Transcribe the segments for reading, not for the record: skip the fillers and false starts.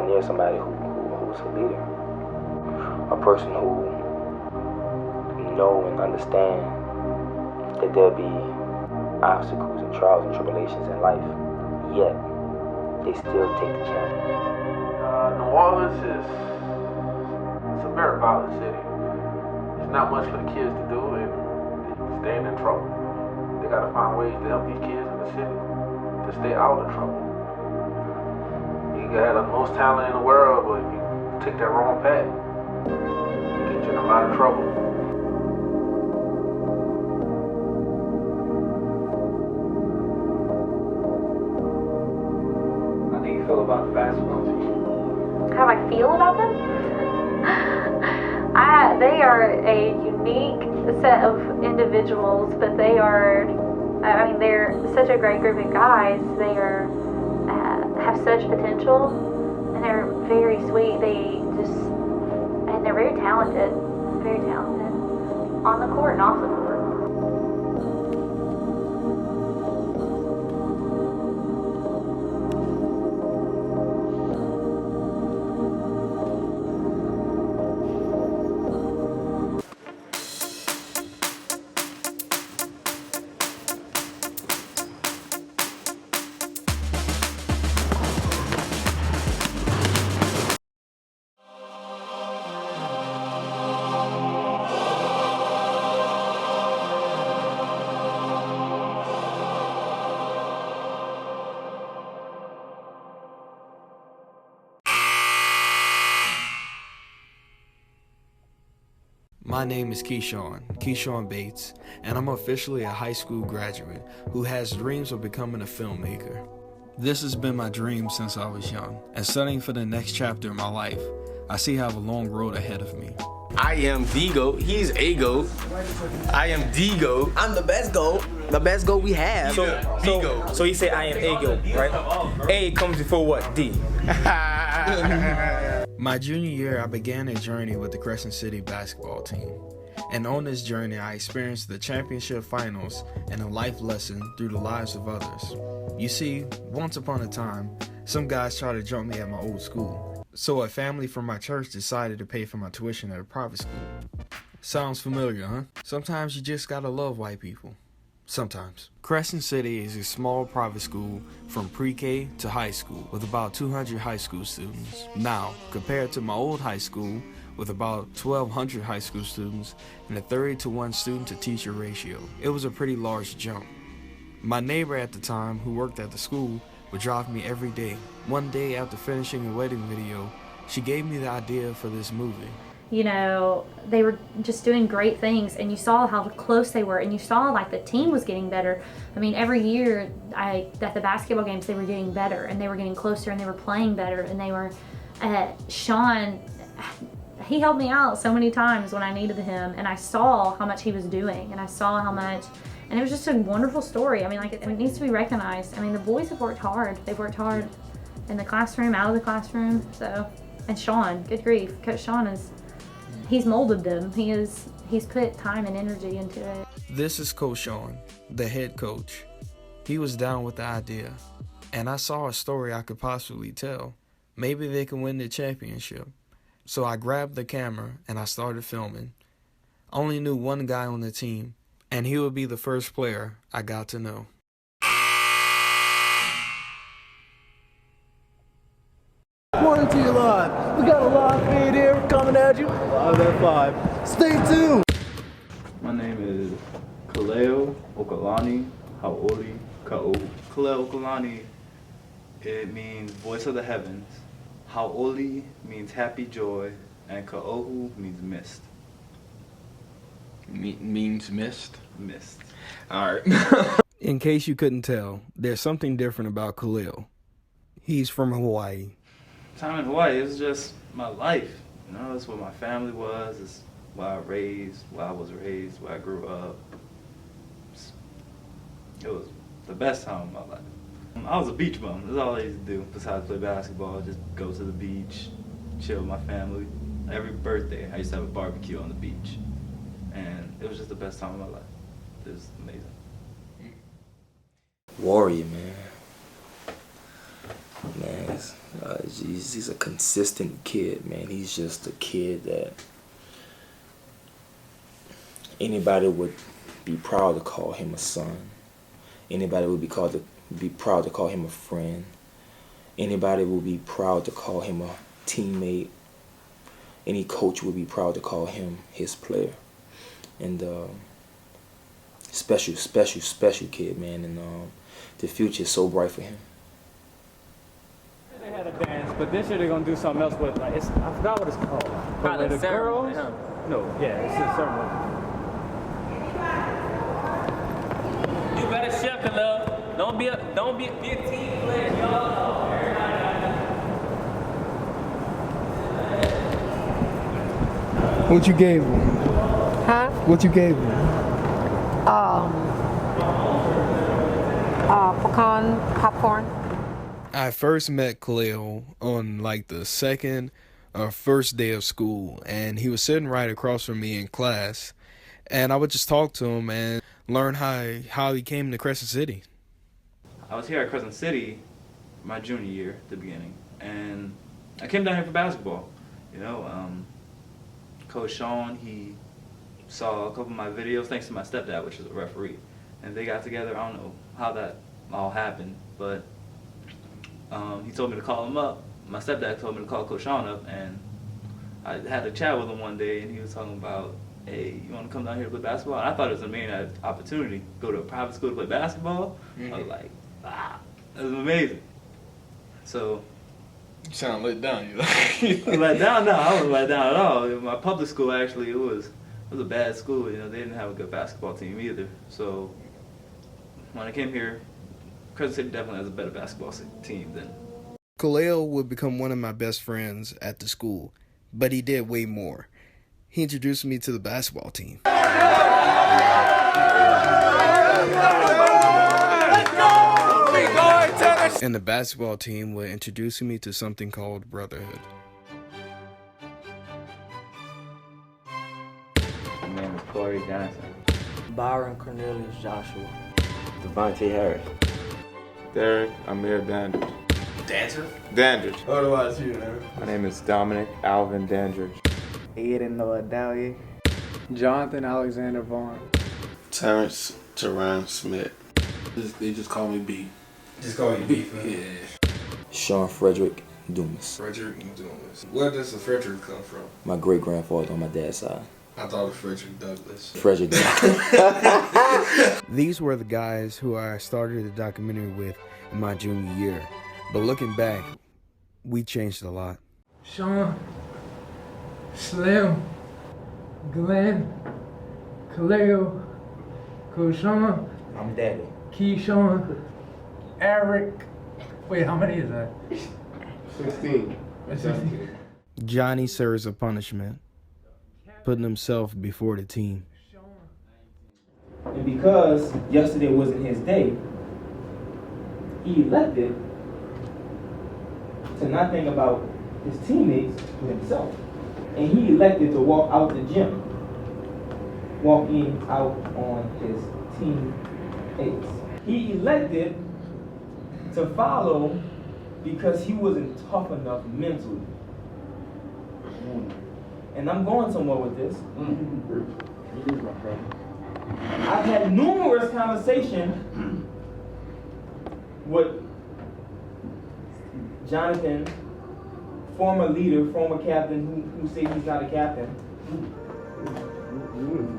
not near somebody who's a leader, a person who know and understand that there'll be obstacles and trials and tribulations in life, yet they still take the challenge. New Orleans it's a very violent city. There's not much for the kids to do, and they're staying in trouble. They gotta find ways to help these kids in the city to stay out of trouble. You got the most talent in the world, but if you take that wrong path, it get you in a lot of trouble. How do you feel about the basketball team? How do I feel about them? They are a unique set of individuals, but they're such a great group of guys. They have such potential, and they're very sweet. And they're very talented on the court and off the court. My name is Keyshawn Bates, and I'm officially a high school graduate who has dreams of becoming a filmmaker. This has been my dream since I was young, and studying for the next chapter of my life, I see I have a long road ahead of me. I am the GOAT, he's a GOAT. I am the GOAT. I'm the best GOAT we have. So you say I am a GOAT, right? A comes before what? D. My junior year, I began a journey with the Crescent City basketball team. And on this journey, I experienced the championship finals and a life lesson through the lives of others. You see, once upon a time, some guys tried to jump me at my old school. So a family from my church decided to pay for my tuition at a private school. Sounds familiar, huh? Sometimes you just gotta love white people. Sometimes. Crescent City is a small private school from pre-K to high school with about 200 high school students. Now, compared to my old high school with about 1,200 high school students and a 30-to-1 student to teacher ratio, it was a pretty large jump. My neighbor at the time who worked at the school would drive me every day. One day after finishing a wedding video, she gave me the idea for this movie. You know, they were just doing great things, and you saw how close they were, and you saw like the team was getting better. I mean, every year at the basketball games, they were getting better, and they were getting closer, and they were playing better, and they were, Sean, he helped me out so many times when I needed him, and I saw how much he was doing, and I saw how much, and it was just a wonderful story. I mean, like, it needs to be recognized. I mean, the boys have worked hard. They've worked hard in the classroom, out of the classroom, so, and Sean, good grief, Coach Sean he's molded them. He's put time and energy into it. This is Coach Sean, the head coach. He was down with the idea, and I saw a story I could possibly tell. Maybe they can win the championship. So I grabbed the camera and I started filming. I only knew one guy on the team, and he would be the first player I got to know. Morning to you live. We got a live feed here coming at you live at 5. Stay tuned. My name is Kaleo Okalani Haoli Ka'o. Kaleo Okalani, it means voice of the heavens. Haoli means happy joy, and Ka'ohu means mist. means mist? Mist. Alright. In case you couldn't tell, there's something different about Khalil. He's from Hawaii. Time in Hawaii, it was just my life. You know, it's where my family was, it's where I was raised, where I grew up. It was the best time of my life. I was a beach bum. That's all I used to do besides play basketball. Just go to the beach, chill with my family. Every birthday, I used to have a barbecue on the beach. And it was just the best time of my life. It was amazing. Warrior, man. Man, he's a consistent kid, man. He's just a kid that anybody would be proud to call him a son. Anybody would be proud to call him a friend. Anybody would be proud to call him a teammate. Any coach would be proud to call him his player. And special kid, man. And the future is so bright for him. They had a dance, but this year they're gonna do something else with like I forgot what it's called. But with the girls, no, yeah, it's a ceremony. You better chef it, love. Don't be a team player, y'all. What you gave him? Huh? What you gave him? Pecan popcorn. I first met Khalil on like the second or first day of school, and he was sitting right across from me in class, and I would just talk to him and learn how he came to Crescent City. I was here at Crescent City my junior year at the beginning, and I came down here for basketball. You know, Coach Sean, he saw a couple of my videos thanks to my stepdad, which is a referee, and they got together. I don't know how that all happened, but he told me to call him up. My stepdad told me to call Coach Sean up, and I had a chat with him one day, and he was talking about, hey, you want to come down here to play basketball? And I thought it was an amazing opportunity, go to a private school to play basketball. I was like, that was amazing. So. You sound let down. You let down? No, I wasn't let down at all. My public school, actually, it was a bad school. You know, they didn't have a good basketball team either. So when I came here, Crescent City definitely has a better basketball team than. Khalil would become one of my best friends at the school, but he did way more. He introduced me to the basketball team. And the basketball team would introduce me to something called brotherhood. My name is Corey Johnson. Byron Cornelius Joshua. Devontae Harris. Derek Amir Dandridge. Dandridge. What about you, man? My name is Dominic Alvin Dandridge. Aiden Noah Dowdy. Jonathan Alexander Vaughn. Terrence Teron Smith. They just call me B. Just call you B. Yeah. Sean Frederick Dumas. Frederick Dumas. Where does the Frederick come from? My great-grandfather on my dad's side. I thought of Frederick Douglass. Frederick Douglass. These were the guys who I started the documentary with in my junior year. But looking back, we changed a lot. Sean, Slim, Glenn, Khalil, Koshawn. I'm Daddy. Keyshawn, Eric. Wait, how many is that? 16. 16. Johnny serves a punishment, putting himself before the team. And because yesterday wasn't his day, he elected to not think about his teammates but himself. And he elected to walk out the gym, walking out on his teammates. He elected to follow because he wasn't tough enough mentally. And I'm going somewhere with this. I've had numerous conversations with Jonathan, former leader, former captain, who say he's not a captain,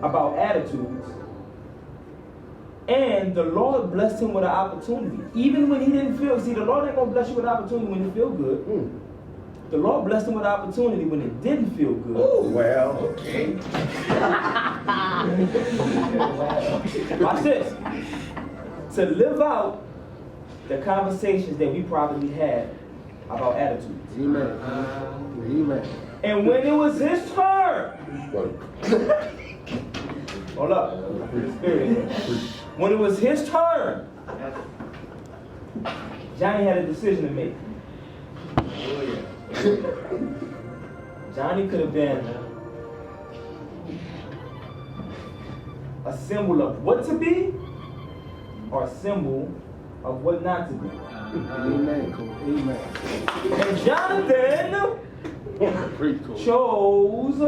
about attitudes. And the Lord blessed him with an opportunity. Even when he didn't feel, see, the Lord ain't gonna bless you with an opportunity when you feel good. The Lord blessed him with an opportunity when it didn't feel good. Oh, well, okay. Watch this. To live out the conversations that we probably had about attitudes. Amen. Amen. And when it was his turn, hold up, Spirit. When it was his turn, Johnny had a decision to make. Johnny could have been a symbol of what to be or a symbol of what not to be. Amen. Cool. Amen. And Jonathan chose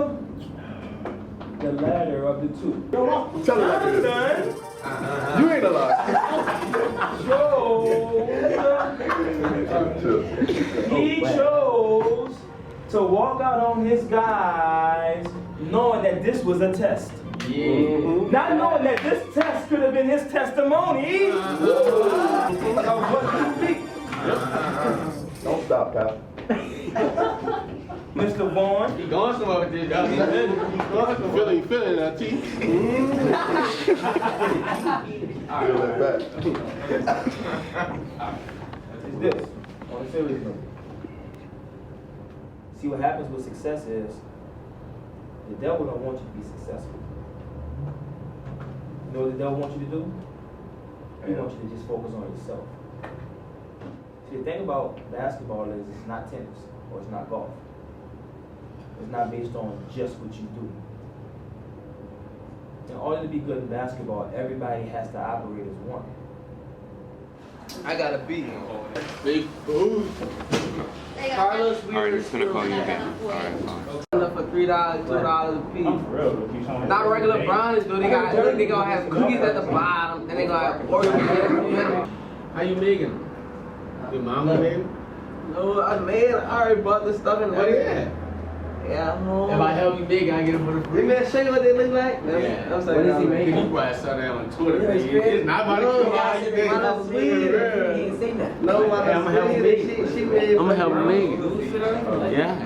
the latter of the two. Tell her like it is. Jonathan You ain't alive. he chose to walk out on his guys knowing that this was a test. Not knowing that this test could have been his testimony of what he be. Don't stop, pal. Mr. Vaughn. He going somewhere with this, y'all. He feeling that teeth. Feel that back. It's this. On a serious note. See, what happens with success is the devil don't want you to be successful. You know what the devil wants you to do? He wants you to just focus on yourself. See, the thing about basketball is it's not tennis or it's not golf. It's not based on just what you do. In order to be good in basketball, everybody has to operate as one. I got a B. Big booze. Carlos, we Alright, just gonna call you again. Alright, fine. for $3, $2 a piece. Not regular brownies though. They gonna have cookies at the bottom, and they gonna have Oreos. How you making? Your mama made? No, I made. I already bought this stuff in there. What is that? Yeah, I'm home. If I help you make it, I get it for the free. Hey man, show you what they look like. Yeah. I'm What is he making? You probably saw that on Twitter. Yeah, It's not about to kill how you make it. No, I'm gonna help him make it. I'm gonna help him make it. Yeah.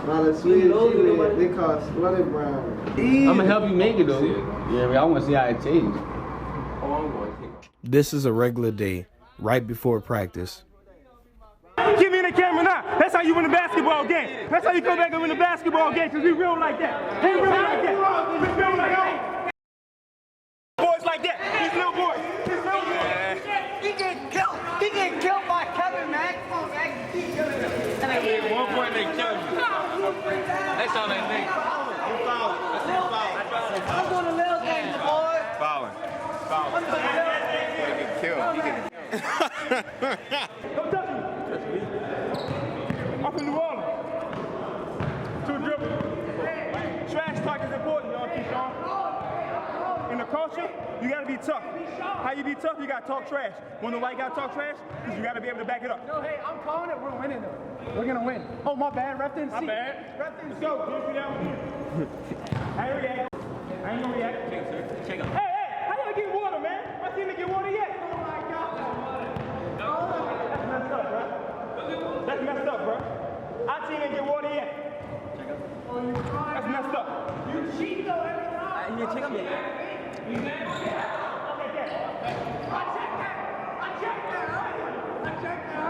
Not as sweet as they cost what it brown. I'm gonna help you make it though. Yeah, I want to see how it changes. This is a regular day, right before practice. Give me the camera now. That's how you win a basketball game. That's how you come back and win a basketball game, because we real like that. We real like that. We real like that. Boys like that. These little boys. These little boys. He getting killed. He getting killed by Kevin, man. Come on, man. Keep killing him. At one point they killed you. That's all they think. You foul. That's a foul. I'm doing the little things, boy. Fouling. I'm doing the little things. He get killed. He get Don't touch me. Up in New Orleans. Two dribbles. Trash talk is important, y'all. Keyshawn. In the culture, you gotta be tough. How you be tough? You gotta talk trash. When the white guy talk trash, because you gotta be able to back it up. No, hey, I'm calling it. We're winning though. We're gonna win. Oh, my bad. Ref didn't see. My bad. Ref didn't Let's see. go. I ain't react. I ain't gonna react. Check him. Hey, how y'all get water, man? My team didn't get water yet. Oh my God. That's messed up, bro. That's messed up, bro. Our team didn't get water yet. That's messed up. You cheat though every time. You check him yet. I checked that.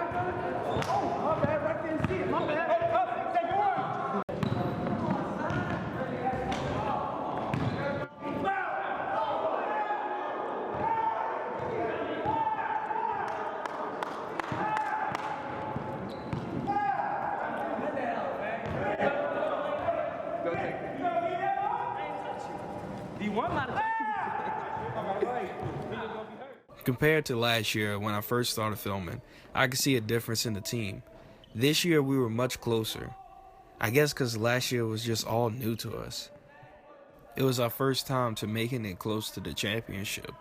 Oh, my bad. Ref didn't see it. My bad. Take your word. Compared to last year when I first started filming, I could see a difference in the team. This year we were much closer. I guess because last year was just all new to us. It was our first time to making it close to the championship.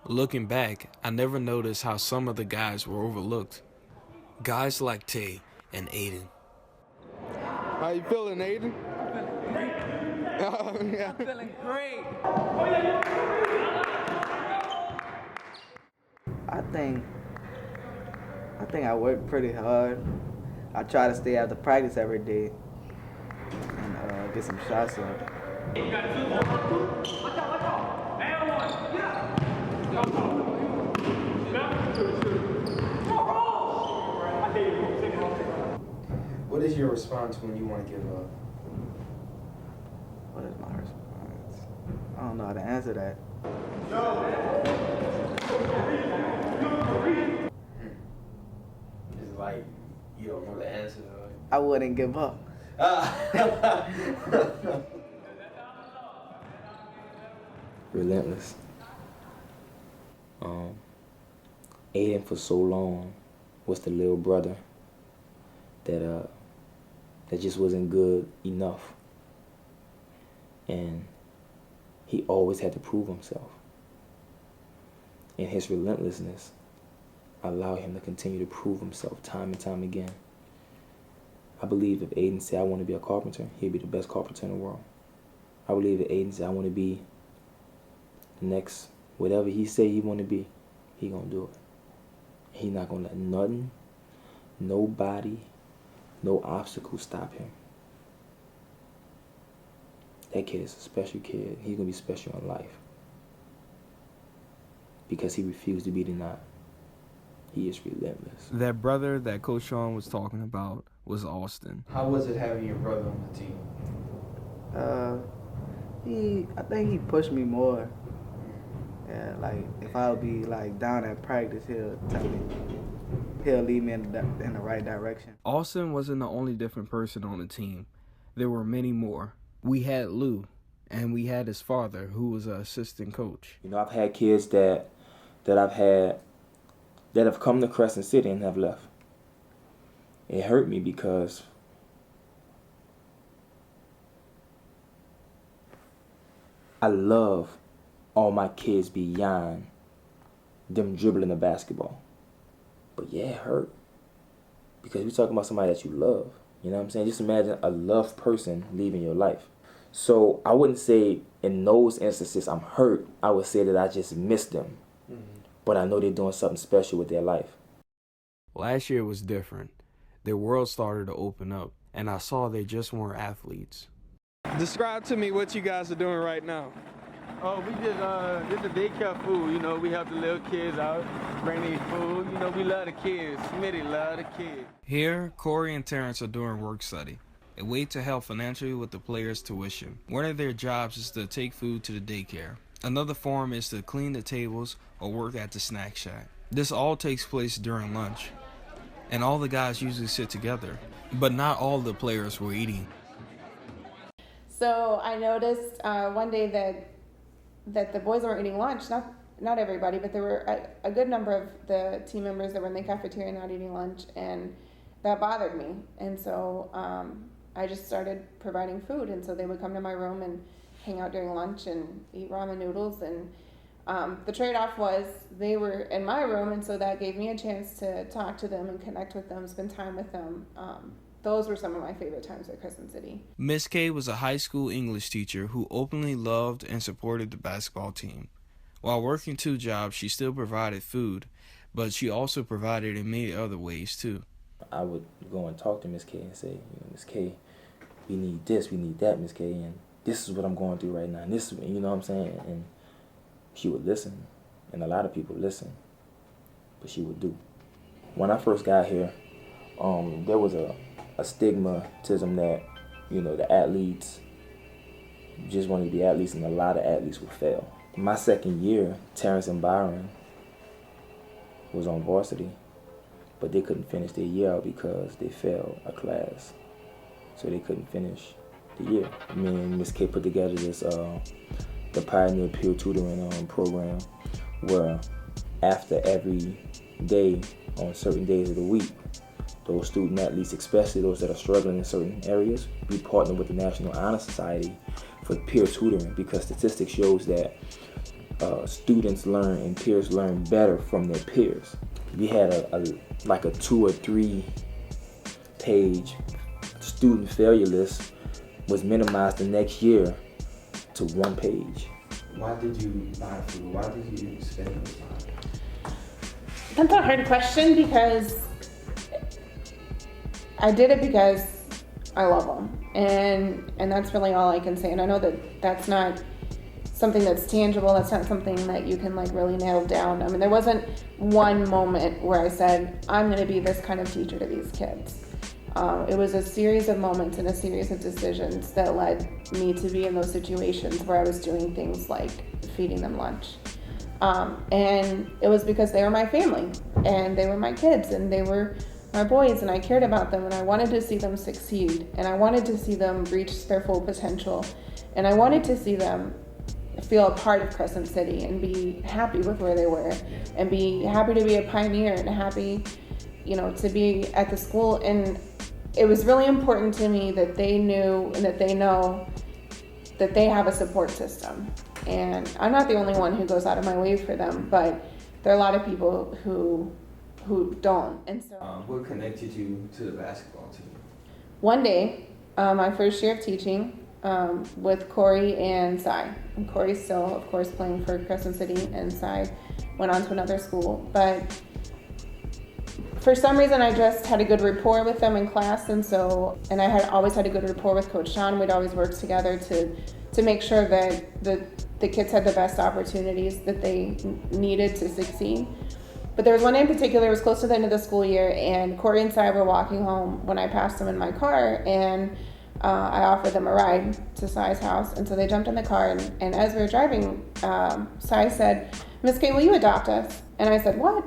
Looking back, I never noticed how some of the guys were overlooked. Guys like Tay and Aiden. How you feeling, Aiden? I'm feeling great. I think I work pretty hard. I try to stay after practice every day and get some shots up. What is your response when you want to give up? What is my response? I don't know how to answer that. It's like you don't know the answer. I wouldn't give up. Relentless. Aiden for so long was the little brother that just wasn't good enough. And he always had to prove himself. And his relentlessness allowed him to continue to prove himself time and time again. I believe if Aiden said, I want to be a carpenter, he'd be the best carpenter in the world. I believe if Aiden said, I want to be the next, whatever he say he want to be, he gonna do it. He not gonna let nothing, nobody, no obstacle stop him. That kid is a special kid. He's gonna be special in life because he refused to be denied. He is relentless. That brother that Coach Sean was talking about was Austin. How was it having your brother on the team? I think he pushed me more. Yeah, like if I would be like down at practice, he'll tell me, he'll lead me in the right direction. Austin wasn't the only different person on the team. There were many more. We had Lou, and we had his father, who was an assistant coach. You know, I've had kids that have come to Crescent City and have left. It hurt me because I love all my kids beyond them dribbling the basketball. But yeah, it hurt. Because we're talking about somebody that you love. You know what I'm saying? Just imagine a loved person leaving your life. So I wouldn't say in those instances I'm hurt. I would say that I just miss them. But I know they're doing something special with their life. Last year was different. Their world started to open up, and I saw they just weren't athletes. Describe to me what you guys are doing right now. Oh, we just the daycare food. You know, we help the little kids out, bring these food. You know, we love the kids. Smitty love the kids. Here, Corey and Terrence are doing work study, a way to help financially with the players' tuition. One of their jobs is to take food to the daycare. Another form is to clean the tables or work at the snack shack. This all takes place during lunch, and all the guys usually sit together, but not all the players were eating. So I noticed one day that the boys weren't eating lunch. Not everybody, but there were a good number of the team members that were in the cafeteria not eating lunch, and that bothered me. And so I just started providing food, and so they would come to my room and hang out during lunch and eat ramen noodles. And the trade-off was they were in my room, and so that gave me a chance to talk to them and connect with them, spend time with them. Those were some of my favorite times at Crescent City. Miss K was a high school English teacher who openly loved and supported the basketball team. While working 2 jobs, she still provided food, but she also provided in many other ways too. I would go and talk to Miss K and say, Miss K, we need this, we need that, Miss K, and this is what I'm going through right now, and this, you know what I'm saying? And she would listen, and a lot of people listen, but she would do. When I first got here, there was a stigmatism that, the athletes just wanted to be athletes, and a lot of athletes would fail. My second year, Terrence and Byron was on varsity, but they couldn't finish their year out because they failed a class, so they couldn't finish the year. Me and Miss K put together this the Pioneer Peer Tutoring program, where after every day, on certain days of the week, those student athletes, especially those that are struggling in certain areas, we partner with the National Honor Society for peer tutoring, because statistics shows that students learn and peers learn better from their peers. We had a 2 or 3 page student failure list was minimized the next year to 1 page. Why did you buy food? Why did you spend those time? That's a hard question because I did it because I love them, and that's really all I can say. And I know that that's not something that's tangible. That's not something that you can really nail down. I mean, there wasn't one moment where I said, I'm going to be this kind of teacher to these kids. It was a series of moments and a series of decisions that led me to be in those situations where I was doing things like feeding them lunch. And it was because they were my family, and they were my kids, and they were my boys, and I cared about them, and I wanted to see them succeed, and I wanted to see them reach their full potential, and I wanted to see them feel a part of Crescent City and be happy with where they were and be happy to be a pioneer and happy, you know, to be at the school. And it was really important to me that they knew and that they know that they have a support system. And I'm not the only one who goes out of my way for them, but there are a lot of people who don't. And so what connected you to the basketball team? one day, my first year of teaching, with Corey and Cy. And Corey's still, of course, playing for Crescent City, and Cy went on to another school. But for some reason, I just had a good rapport with them in class, and I had always had a good rapport with Coach Sean. We'd always worked together to make sure that the kids had the best opportunities that they needed to succeed. But there was one day in particular, it was close to the end of the school year, and Corey and Cy were walking home when I passed them in my car, and I offered them a ride to Cy's house. And so they jumped in the car, and as we were driving, Cy said, "Miss Kay, will you adopt us?" And I said, "What?"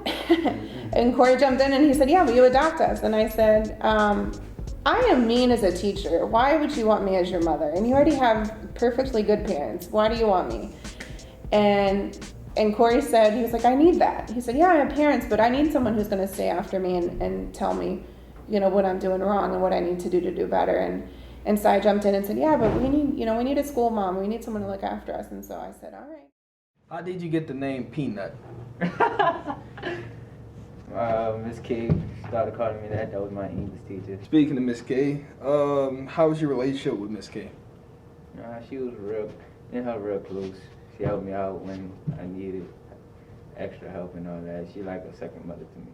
And Corey jumped in and he said, "Yeah, will you adopt us?" And I said, "I am mean as a teacher. Why would you want me as your mother? And you already have perfectly good parents. Why do you want me?" And Corey said, he was like, "I need that." He said, "Yeah, I have parents, but I need someone who's going to stay after me and tell me, you know, what I'm doing wrong and what I need to do better." And Cy jumped in and said, "Yeah, but we need a school mom. We need someone to look after us." And so I said, "All right." How did you get the name Peanut? Miss K started calling me that. That was my English teacher. Speaking of Miss K, how was your relationship with Miss K? She was real close. She helped me out when I needed extra help and all that. She like a second mother to me.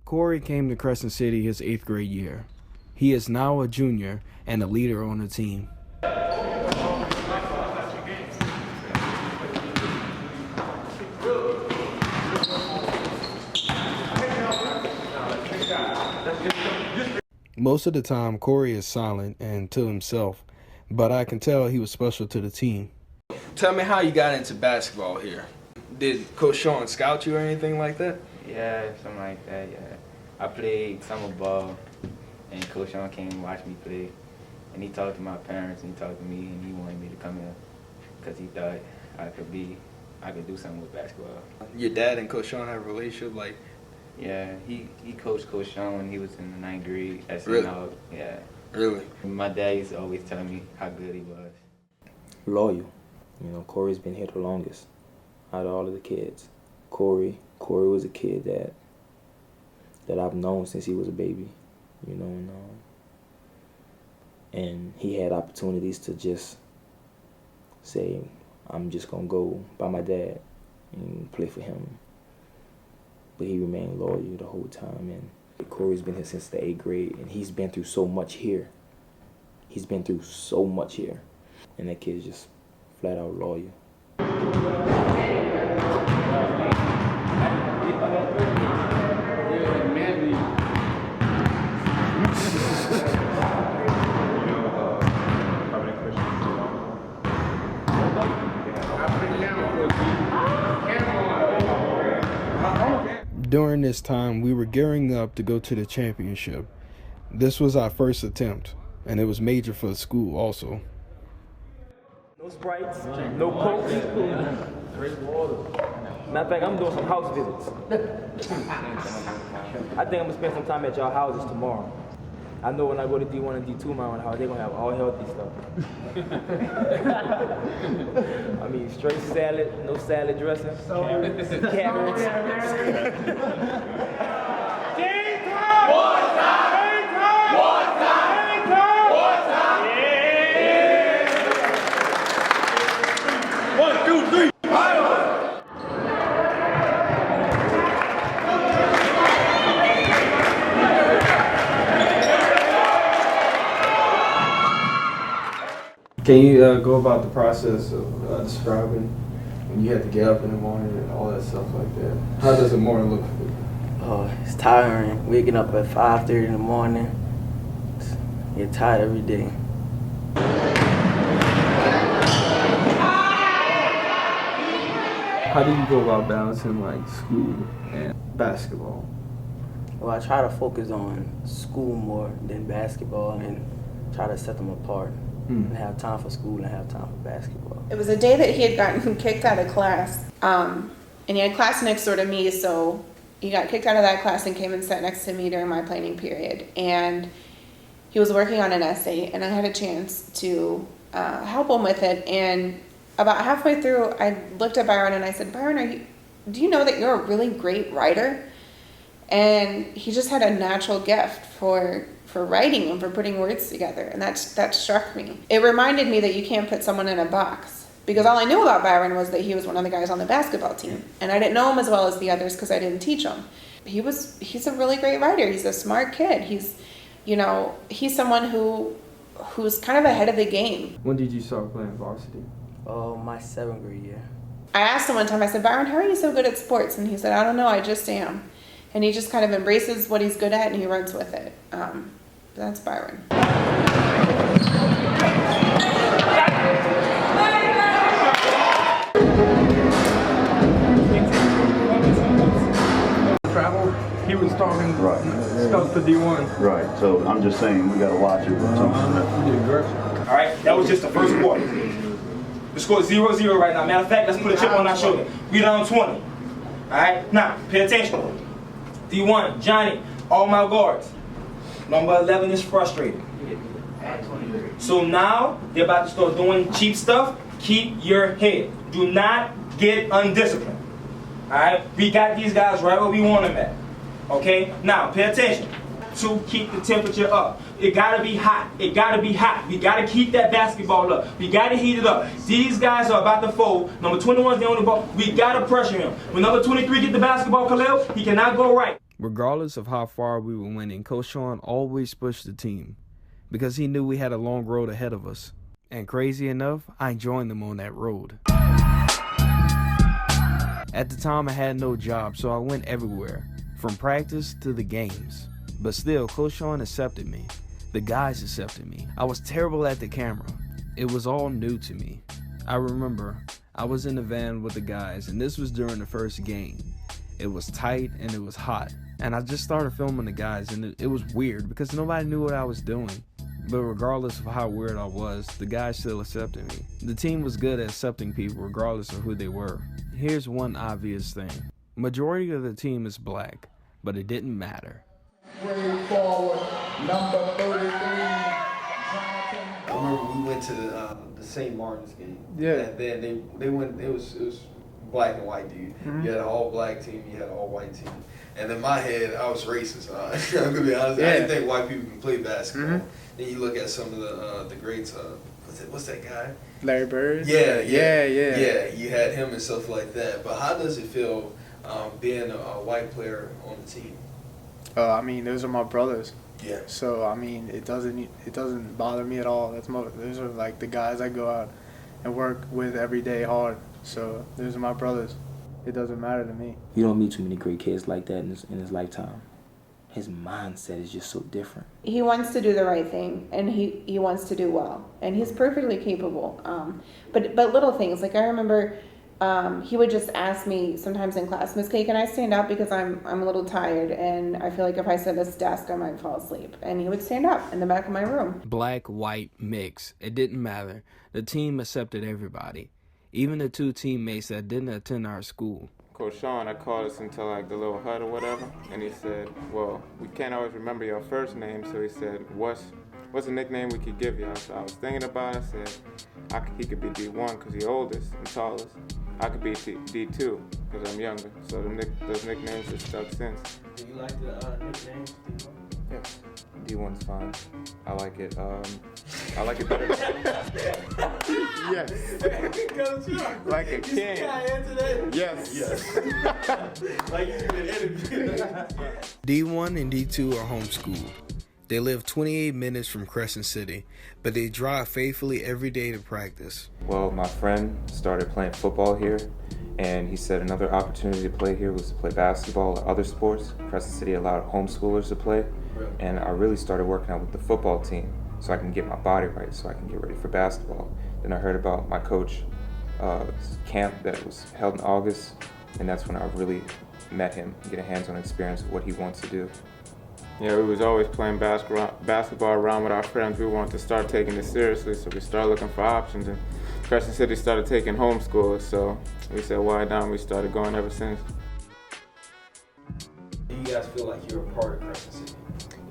Corey came to Crescent City his 8th grade year. He is now a junior and a leader on the team. Most of the time, Corey is silent and to himself, but I can tell he was special to the team. Tell me how you got into basketball here. Did Coach Sean scout you or anything like that? Yeah, something like that, yeah. I played summer ball, and Coach Sean came and watched me play. And he talked to my parents, and he talked to me, and he wanted me to come here because he thought I could do something with basketball. Your dad and Coach Sean have a relationship, like? Yeah, he coached Coach Sean when he was in the 9th grade at St. Really? Yeah. Really? My dad used to always tell me how good he was. Loyal. You know, Corey's been here the longest out of all of the kids. Corey was a kid that I've known since he was a baby, you know, and he had opportunities to just say, "I'm just gonna go by my dad and play for him." But he remained loyal the whole time, and Corey's been here since the 8th grade, and he's been through so much here. He's been through so much here, and that kid is just flat out loyal. During this time, we were gearing up to go to the championship. This was our first attempt, and it was major for the school also. No Sprites, no Coke. Matter of fact, I'm doing some house visits. I think I'm gonna spend some time at y'all houses tomorrow. I know when I go to D1 and D2 my house, they're gonna have all healthy stuff. I mean, straight salad, no salad dressing, carrots. Can you go about the process of describing when you have to get up in the morning and all that stuff like that? How does a morning look for you? Oh, it's tiring. Waking up at 5:30 in the morning. Get tired every day. How do you go about balancing like school and basketball? Well, I try to focus on school more than basketball and try to set them apart. and have time for school and have time for basketball. It was a day that he had gotten kicked out of class, and he had class next door to me, so he got kicked out of that class and came and sat next to me during my planning period. And he was working on an essay, and I had a chance to help him with it. And about halfway through, I looked at Byron and I said, Byron, do you know that you're a really great writer? And he just had a natural gift for writing and for putting words together, and that struck me. It reminded me that you can't put someone in a box, because all I knew about Byron was that he was one of the guys on the basketball team, and I didn't know him as well as the others because I didn't teach him. He's a really great writer. He's a smart kid. He's someone who's kind of ahead of the game. When did you start playing varsity? My 7th grade year. I asked him one time, I said, Byron, how are you so good at sports? And he said, I don't know, I just am. And he just kind of embraces what he's good at and he runs with it. That's Byron. Travel, he was starting stuff for D1. Right, so I'm just saying we got to watch it. All right, that was just the first quarter. The score is 0-0 right now. Matter of fact, let's put a chip on our shoulder. We down 20. All right, now pay attention. D1, Johnny, all my guards. Number 11 is frustrated. So now they're about to start doing cheap stuff. Keep your head. Do not get undisciplined. All right, we got these guys right where we want them at. Okay, now pay attention. To keep the temperature up. It gotta be hot. It gotta be hot. We gotta keep that basketball up. We gotta heat it up. These guys are about to fold. Number 21's the only ball. We gotta pressure him. When number 23 get the basketball, Khalil, he cannot go right. Regardless of how far we were winning, Coach Sean always pushed the team because he knew we had a long road ahead of us. And crazy enough, I joined them on that road. At the time, I had no job, so I went everywhere, from practice to the games. But still, Coach Sean accepted me. The guys accepted me. I was terrible at the camera. It was all new to me. I remember I was in the van with the guys, and this was during the first game. It was tight and it was hot. And I just started filming the guys, and it was weird because nobody knew what I was doing. But regardless of how weird I was, the guys still accepted me. The team was good at accepting people regardless of who they were. Here's one obvious thing. Majority of the team is black, but it didn't matter. Way forward, number 33. I remember we went to the St. Martin's game. Yeah. And then they went. It was black and white, dude. Mm-hmm. You had an all black team. You had an all white team. And in my head, I was racist. I'm gonna be honest. Yeah. I didn't think white people can play basketball. Mm-hmm. Then you look at some of the greats. What's that guy? Larry Bird. Yeah. Yeah. You had him and stuff like that. But how does it feel being a white player on the team? I mean, those are my brothers. Yeah. So I mean, it doesn't bother me at all. Those are like the guys I go out and work with every day hard. So those are my brothers. It doesn't matter to me. You don't meet too many great kids like that in his lifetime. His mindset is just so different. He wants to do the right thing, and he wants to do well, and he's perfectly capable. But little things, like I remember he would just ask me sometimes in class, Miss K, can I stand up because I'm a little tired and I feel like if I sit at this desk I might fall asleep. And he would stand up in the back of my room. Black, white, mix. It didn't matter. The team accepted everybody. Even the two teammates that didn't attend our school. Coach Sean, I called us into like the little hut or whatever, and he said, well, we can't always remember your first name, so he said, what's a nickname we could give y'all? So I was thinking about it. I said, he could be D1 because he's oldest and tallest. I could be D2 because I'm younger. So those nicknames have stuck since. Do you like the nicknames? Yes. D1's fine. I like it. I like it better. Yes. Like a king. Yes. Like you've been interviewed. D1 and D2 are homeschooled. They live 28 minutes from Crescent City, but they drive faithfully every day to practice. Well, my friend started playing football here, and he said another opportunity to play here was to play basketball or other sports. Crescent City allowed homeschoolers to play, and I really started working out with the football team so I can get my body right, so I can get ready for basketball. Then I heard about my coach camp that was held in August, and that's when I really met him and get a hands-on experience of what he wants to do. Yeah, we was always playing basketball around with our friends. We wanted to start taking it seriously, so we started looking for options. And Crescent City started taking homeschoolers, so we said, why not? And we started going ever since. Do you guys feel like you're a part of Crescent City?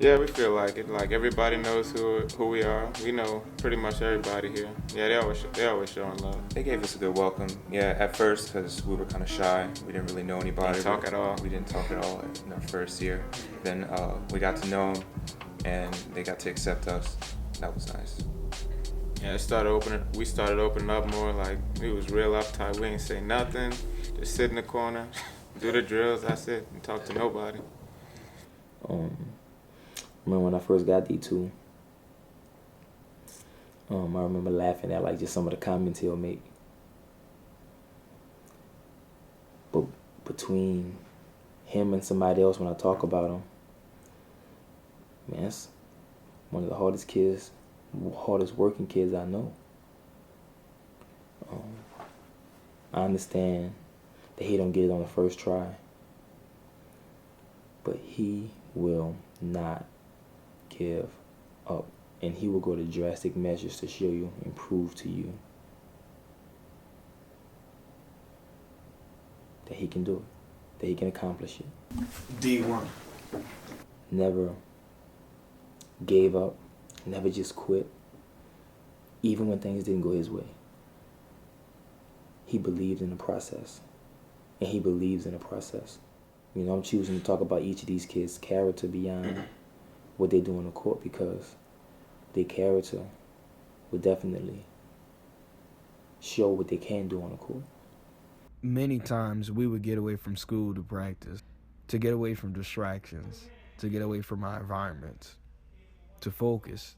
Yeah, we feel like it. Like everybody knows who we are. We know pretty much everybody here. Yeah, they always showing love. They gave us a good welcome. Yeah, at first because we were kind of shy. We didn't really know anybody. We didn't talk at all in our first year. Then we got to know them, and they got to accept us. That was nice. Yeah, we started opening up more. Like we was real uptight. We ain't say nothing. Just sit in the corner, do the drills. That's it, and talk to nobody. Remember when I first got D2, I remember laughing at like just some of the comments he'll make. But between him and somebody else, when I talk about him, man, that's one of the hardest working kids I know. I understand that he don't get it on the first try, but he will not give up, and he will go to drastic measures to show you and prove to you that he can do it, that he can accomplish it. D1. Never gave up, never just quit, even when things didn't go his way. He believed in the process, and he believes in the process. You know, I'm choosing to talk about each of these kids' character beyond what they do on the court, because their character will definitely show what they can do on the court. Many times we would get away from school to practice, to get away from distractions, to get away from our environments, to focus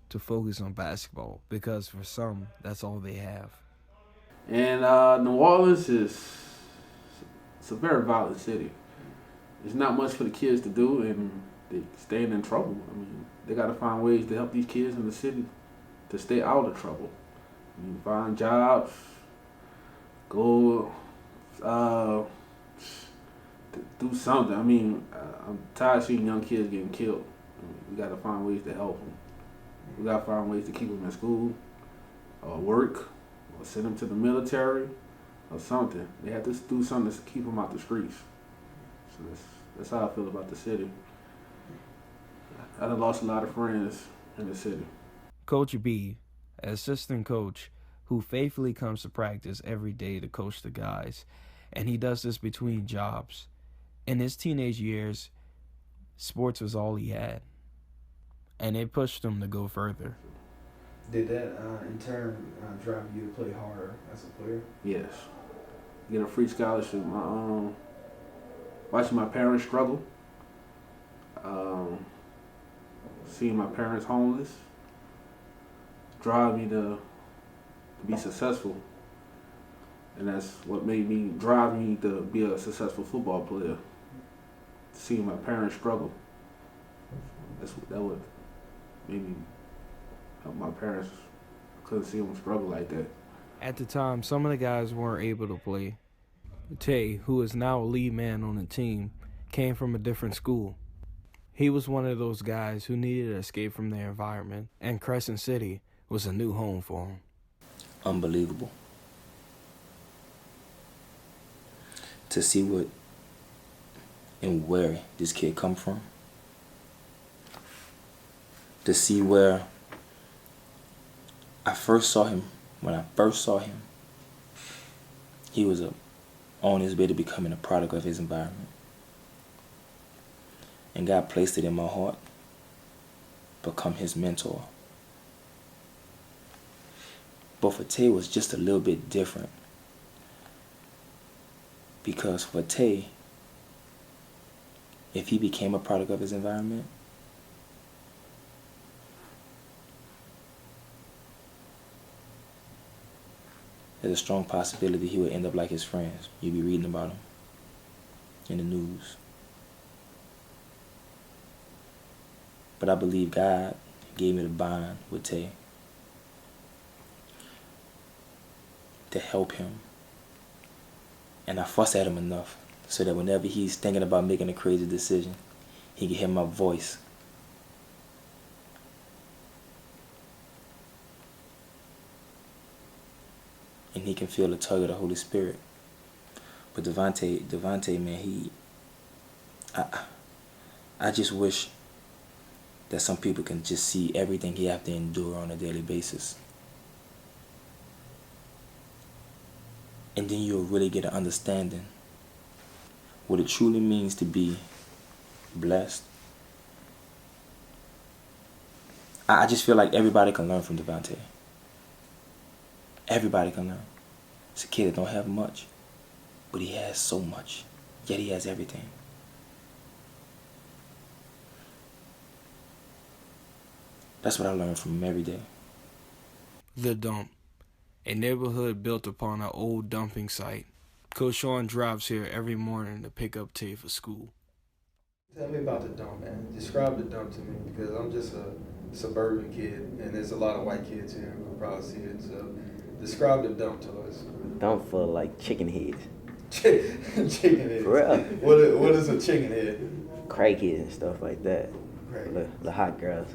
on basketball, because for some, that's all they have. And New Orleans it's a very violent city. There's not much for the kids to do, and they staying in trouble. I mean, they got to find ways to help these kids in the city to stay out of trouble. I mean, find jobs, go do something. I mean, I'm tired of seeing young kids getting killed. I mean, we got to find ways to help them. We got to find ways to keep them in school, or work, or send them to the military, or something. They have to do something to keep them out the streets. So that's how I feel about the city. I done lost a lot of friends in the city. Coach B, assistant coach, who faithfully comes to practice every day to coach the guys, and he does this between jobs. In his teenage years, sports was all he had, and it pushed him to go further. Did that in turn drive you to play harder as a player? Yes. Get a free scholarship. Watching my parents struggle. Seeing my parents homeless drive me to be successful, and that's what drive me to be a successful football player. Seeing my parents struggle, that would made me help my parents. I couldn't see them struggle like that. At the time, some of the guys weren't able to play. Tay, who is now a lead man on the team, came from a different school. He was one of those guys who needed to escape from their environment, and Crescent City was a new home for him. Unbelievable. To see what and where this kid come from. To see where I first saw him. When I first saw him, he was on his way to becoming a product of his environment. And God placed it in my heart, become his mentor. But for Tay was just a little bit different. Because for Tay, if he became a product of his environment, there's a strong possibility he would end up like his friends. You'd be reading about him in the news. But I believe God gave me the bond with Tay to help him. And I fuss at him enough so that whenever he's thinking about making a crazy decision, he can hear my voice and he can feel the tug of the Holy Spirit. But Devontae, man, I just wish that some people can just see everything he have to endure on a daily basis. And then you'll really get an understanding what it truly means to be blessed. I just feel like everybody can learn from Devontae. Everybody can learn. It's a kid that don't have much, but he has so much. Yet he has everything. That's what I learned from him every day. The Dump, a neighborhood built upon an old dumping site. Coach Sean drives here every morning to pick up Tay for school. Tell me about the Dump, man. Describe the Dump to me, because I'm just a suburban kid, and there's a lot of white kids here who probably see it. So describe the Dump to us. Dump for like chicken heads. Chicken heads. For real. What is a chicken head? Crackheads and stuff like that. Crackheads. The hot girls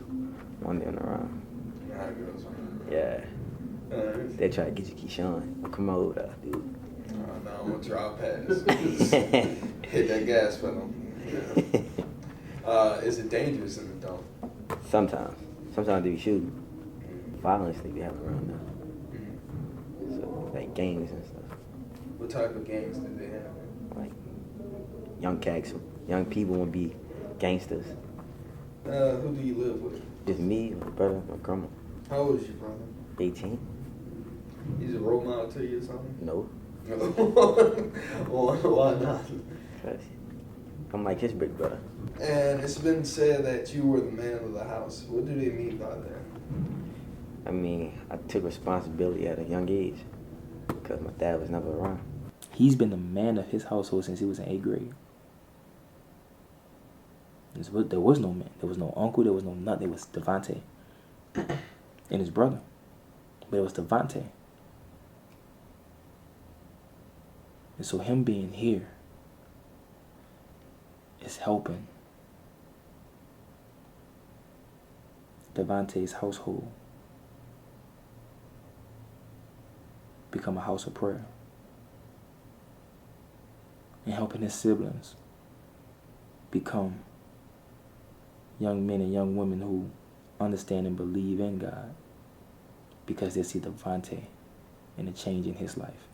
wandering around. The hot girls. Yeah. They try to get you Keyshawn. Come over, dude. No, I'm gonna drive past. Hit that gas pedal. Yeah. Is it dangerous in the Dump? Sometimes. Sometimes they be shooting. Violence they be having around now. So, like gangs and stuff. What type of gangs do they have? Like young cats, young people want to be gangsters. Who do you live with? Just me, my brother, my grandma. How old is your brother? 18. He's a role model to you or something? No. Why not? Cause I'm like his big brother. And it's been said that you were the man of the house. What do they mean by that? I mean, I took responsibility at a young age because my dad was never around. He's been the man of his household since he was in 8th grade. There was no man. There was no uncle. There was no nothing. It was Devontae and his brother. But it was Devontae. And so him being here is helping Devontae's household become a house of prayer, and helping his siblings become young men and young women who understand and believe in God because they see Devontae and a change in his life.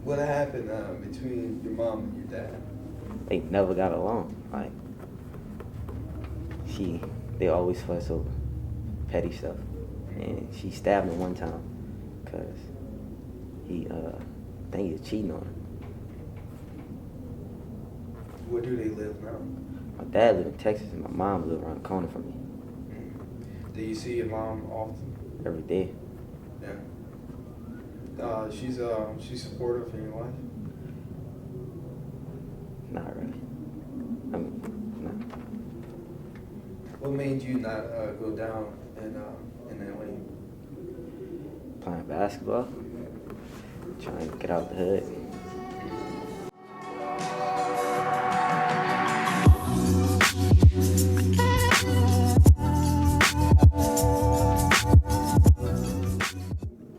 What happened between your mom and your dad? They never got along. Like, they always fuss over petty stuff. And she stabbed him one time because I think he was cheating on her. Where do they live now? My dad lived in Texas and my mom lived around the corner from me. Do you see your mom often? Every day. Yeah. She's supportive in your life? Not really. I mean, no. What made you not go down in that lane? Playing basketball. Trying to get out the hood.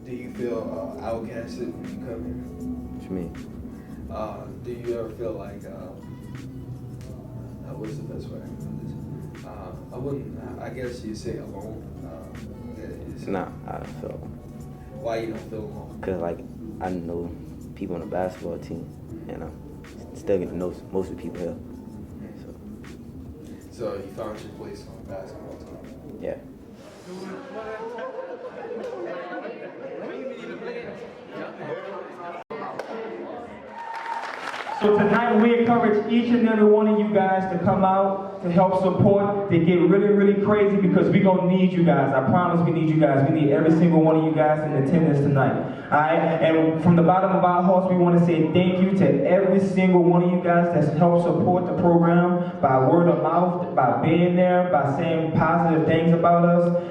Do you feel outcasted when you come here? What you mean? Do you ever feel like, what's the best way I can put this? I guess you say alone. Nah, I feel. Why you don't feel alone? Cause like I know people on the basketball team, and I'm still getting to know most of the people here. So you found your place on the basketball team? Yeah. So tonight we encourage each and every one of you guys to come out to help support, to get really, really crazy because we're going to need you guys. I promise we need you guys. We need every single one of you guys in attendance tonight. All right? And from the bottom of our hearts, we want to say thank you to every single one of you guys that's helped support the program by word of mouth, by being there, by saying positive things about us.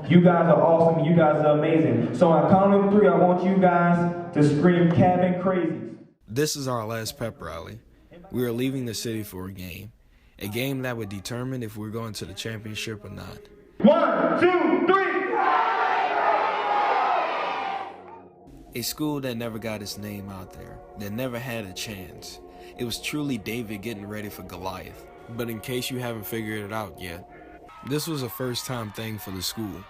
You guys are awesome. You guys are amazing. So on count of 3, I want you guys to scream Cabin Crazy. This is our last pep rally. We are leaving the city for a game that would determine if we're going to the championship or not. 1, 2, 3! A school that never got its name out there, that never had a chance. It was truly David getting ready for Goliath. But in case you haven't figured it out yet, this was a first-time thing for the school.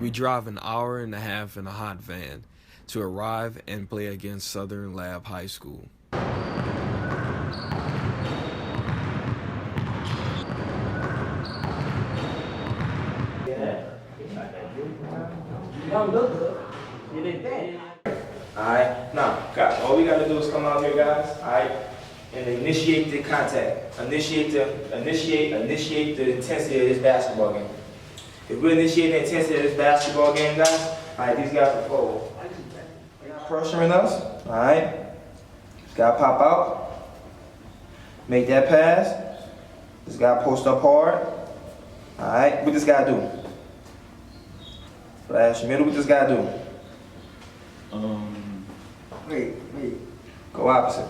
We drive an hour and a half in a hot van to arrive and play against Southern Lab High School. Alright, now, guys, all we gotta do is come out here, guys, alright, and initiate the contact. Initiate the intensity of this basketball game. If we initiate the intensity of this basketball game, guys, alright, these guys are forward. Pressuring us, alright. This guy pop out. Make that pass. This guy post up hard. Alright, what this guy do? Flash middle, what this guy do? Wait. Go opposite.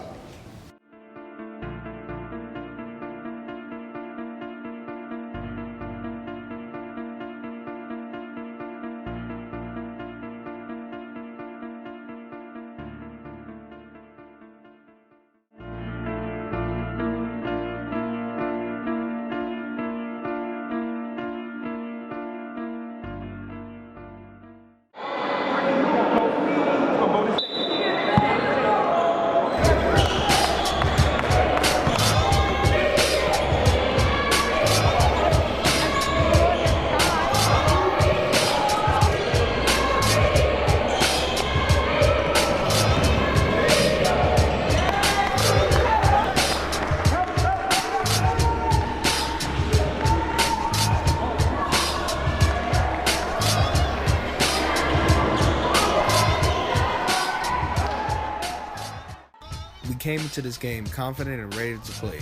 We came into this game confident and ready to play.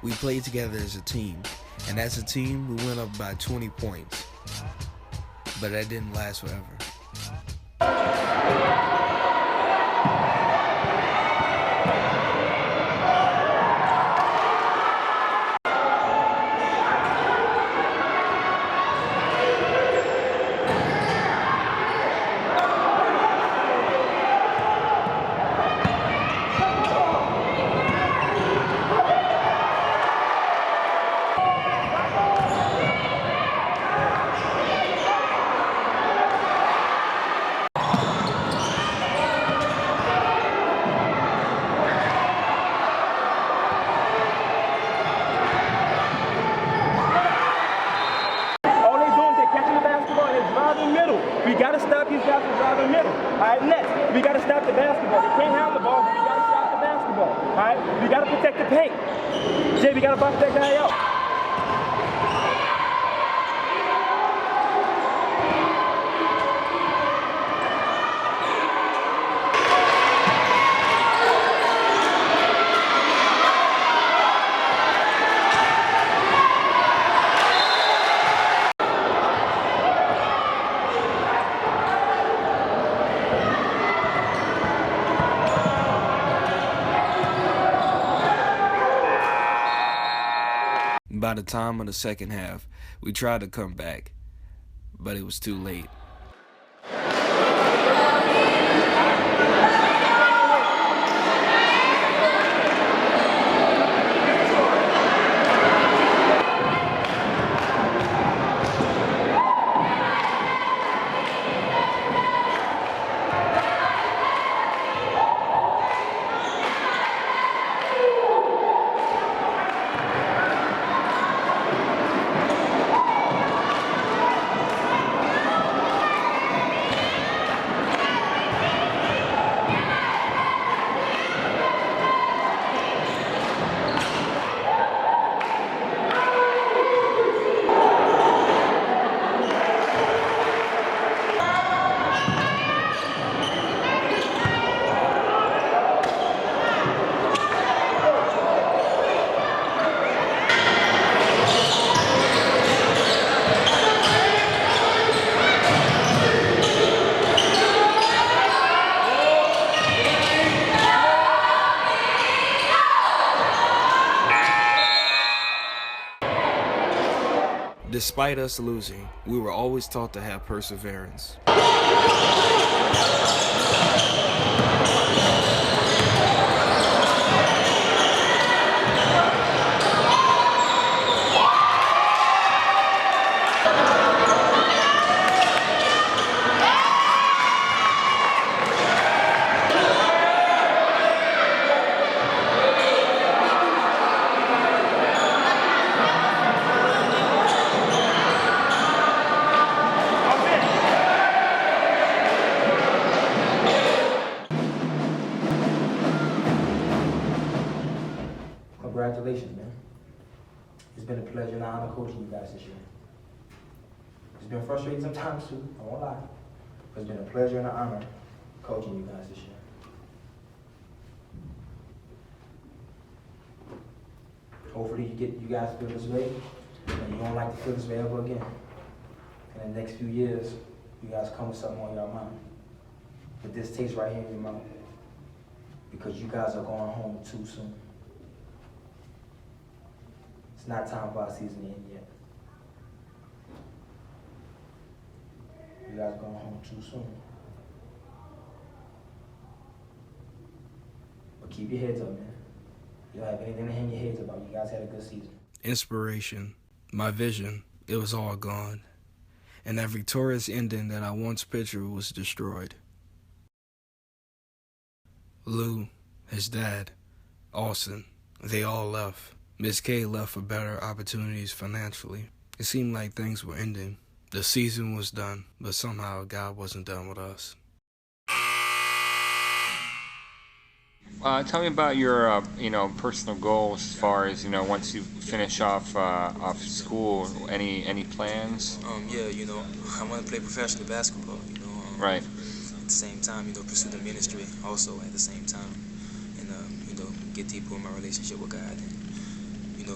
We played together as a team, and as a team, we went up by 20 points. But that didn't last forever. We gotta stop these guys from driving middle. All right, next, we gotta stop the basketball. They can't handle the ball, but we gotta stop the basketball. All right, we gotta protect the paint. Jay, we gotta box that guy out. By the time of the second half, we tried to come back, but it was too late. Despite us losing, we were always taught to have perseverance. Congratulations, man. It's been a pleasure and honor coaching you guys this year. It's been frustrating sometimes too, I won't lie. But it's been a pleasure and an honor coaching you guys this year. Hopefully you guys feel this way, and you don't like to feel this way ever again. In the next few years, you guys come with something on your mind. With this taste right here in your mouth. Because you guys are going home too soon. It's not time for our season to end yet. You guys are going home too soon. But keep your heads up, man. You don't have anything to hang your heads about. You guys had a good season. Inspiration, my vision, it was all gone. And that victorious ending that I once pictured was destroyed. Lou, his dad, Austin, they all left. Miss K left for better opportunities financially. It seemed like things were ending. The season was done, but somehow God wasn't done with us. Tell me about your, personal goals as far as, once you finish off school. Any plans? Yeah, I want to play professional basketball. Right. At the same time, pursue the ministry also at the same time, and get deeper in my relationship with God, and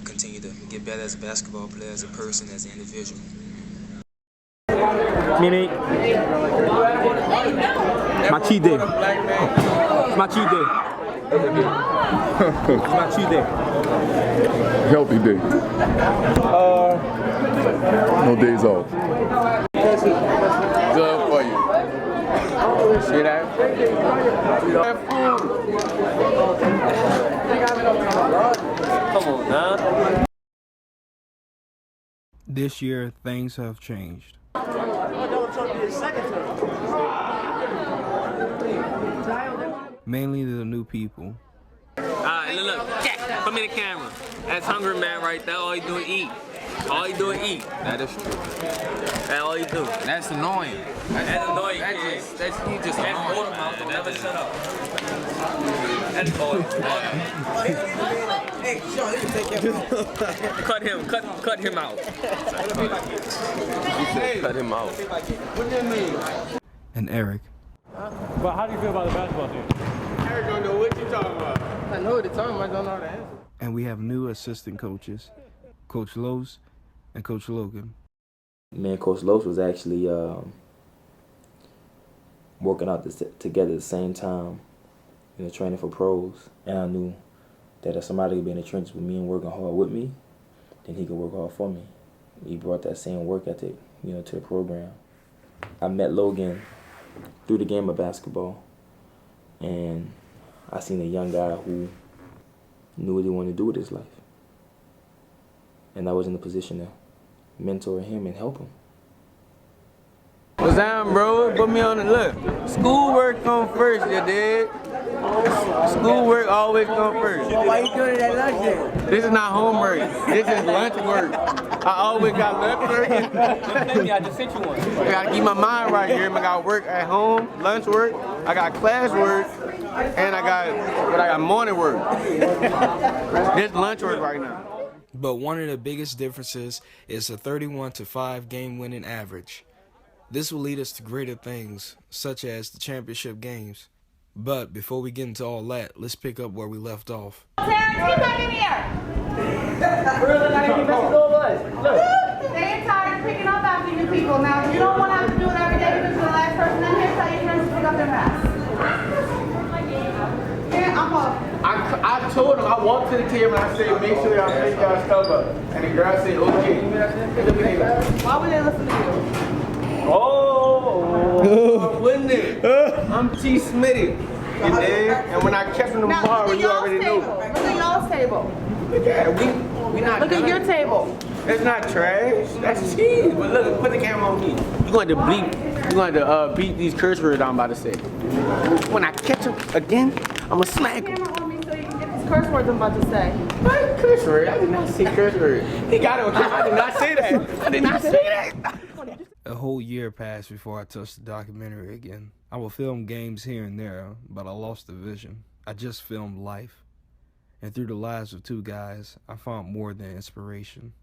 continue to get better as a basketball player, as a person, as an individual. Mimi, my cheat day. It's my cheat day. It's my cheat day. Healthy day. No days off. Good for you. See that? Come on, man. This year, things have changed. Mainly the new people. Alright, look, Jack, come in the camera. That's hungry man right there. All he do is eat. All he do is eat. That is true. That's all he do. That's annoying. That's annoying. He just annoying. Man. Never shut up. That's boy. Hey, Sean, you can take him out. Cut him out. Cut him out. What do you mean? And Eric. But how do you feel about the basketball team? Eric don't know what you're talking about. I know what they're talking about, I don't know how to answer. And we have new assistant coaches, Coach Lowe's and Coach Logan. Me and Coach Lowe's was actually working out together at the same time, training for pros. And I knew that if somebody could be in the trenches with me and working hard with me, then he could work hard for me. He brought that same work ethic, to the program. I met Logan through the game of basketball, and I seen a young guy who knew what he wanted to do with his life. And I was in the position to mentor him and help him. What's down, bro? Put me on the look. Schoolwork come first, you dig? Schoolwork always come first. Well, why you doing it at lunch then? This is not homework. This is lunch work. I always got lunch work. I just sent you one. I gotta keep my mind right here. I got work at home, lunch work. I got class work, and I got morning work. This lunch work right now. But one of the biggest differences is a 31-5 game-winning average. This will lead us to greater things, such as the championship games. But before we get into all that, let's pick up where we left off. Terrence, get back in here! Look, they tired of picking up after you people. Now, you don't want to have to do it every day because you're the last person in here, so your friends to pick up their mess. Yeah, I'm up. I told him, I walked to the table and I said, make sure y'all pick y'all stuff up. And the girl said, okay. Why would they listen to you? Oh, wouldn't it? I'm T. Smitty. You dig? And when I catch him tomorrow, you already know. Look at y'all's table. Yeah, we not. Look at your table. That's not trash. That's cheese. But look, put the camera on me. You're going to bleep. You're going to beat these curse words I'm about to say. When I catch him again, I'm going to smack him. Camera on me so you can get these curse words I'm about to say. What curse word? I did not say curse word. He got it on camera. I did not say that. I did not say that. A whole year passed before I touched the documentary again. I would film games here and there, but I lost the vision. I just filmed life. And through the lives of two guys, I found more than inspiration.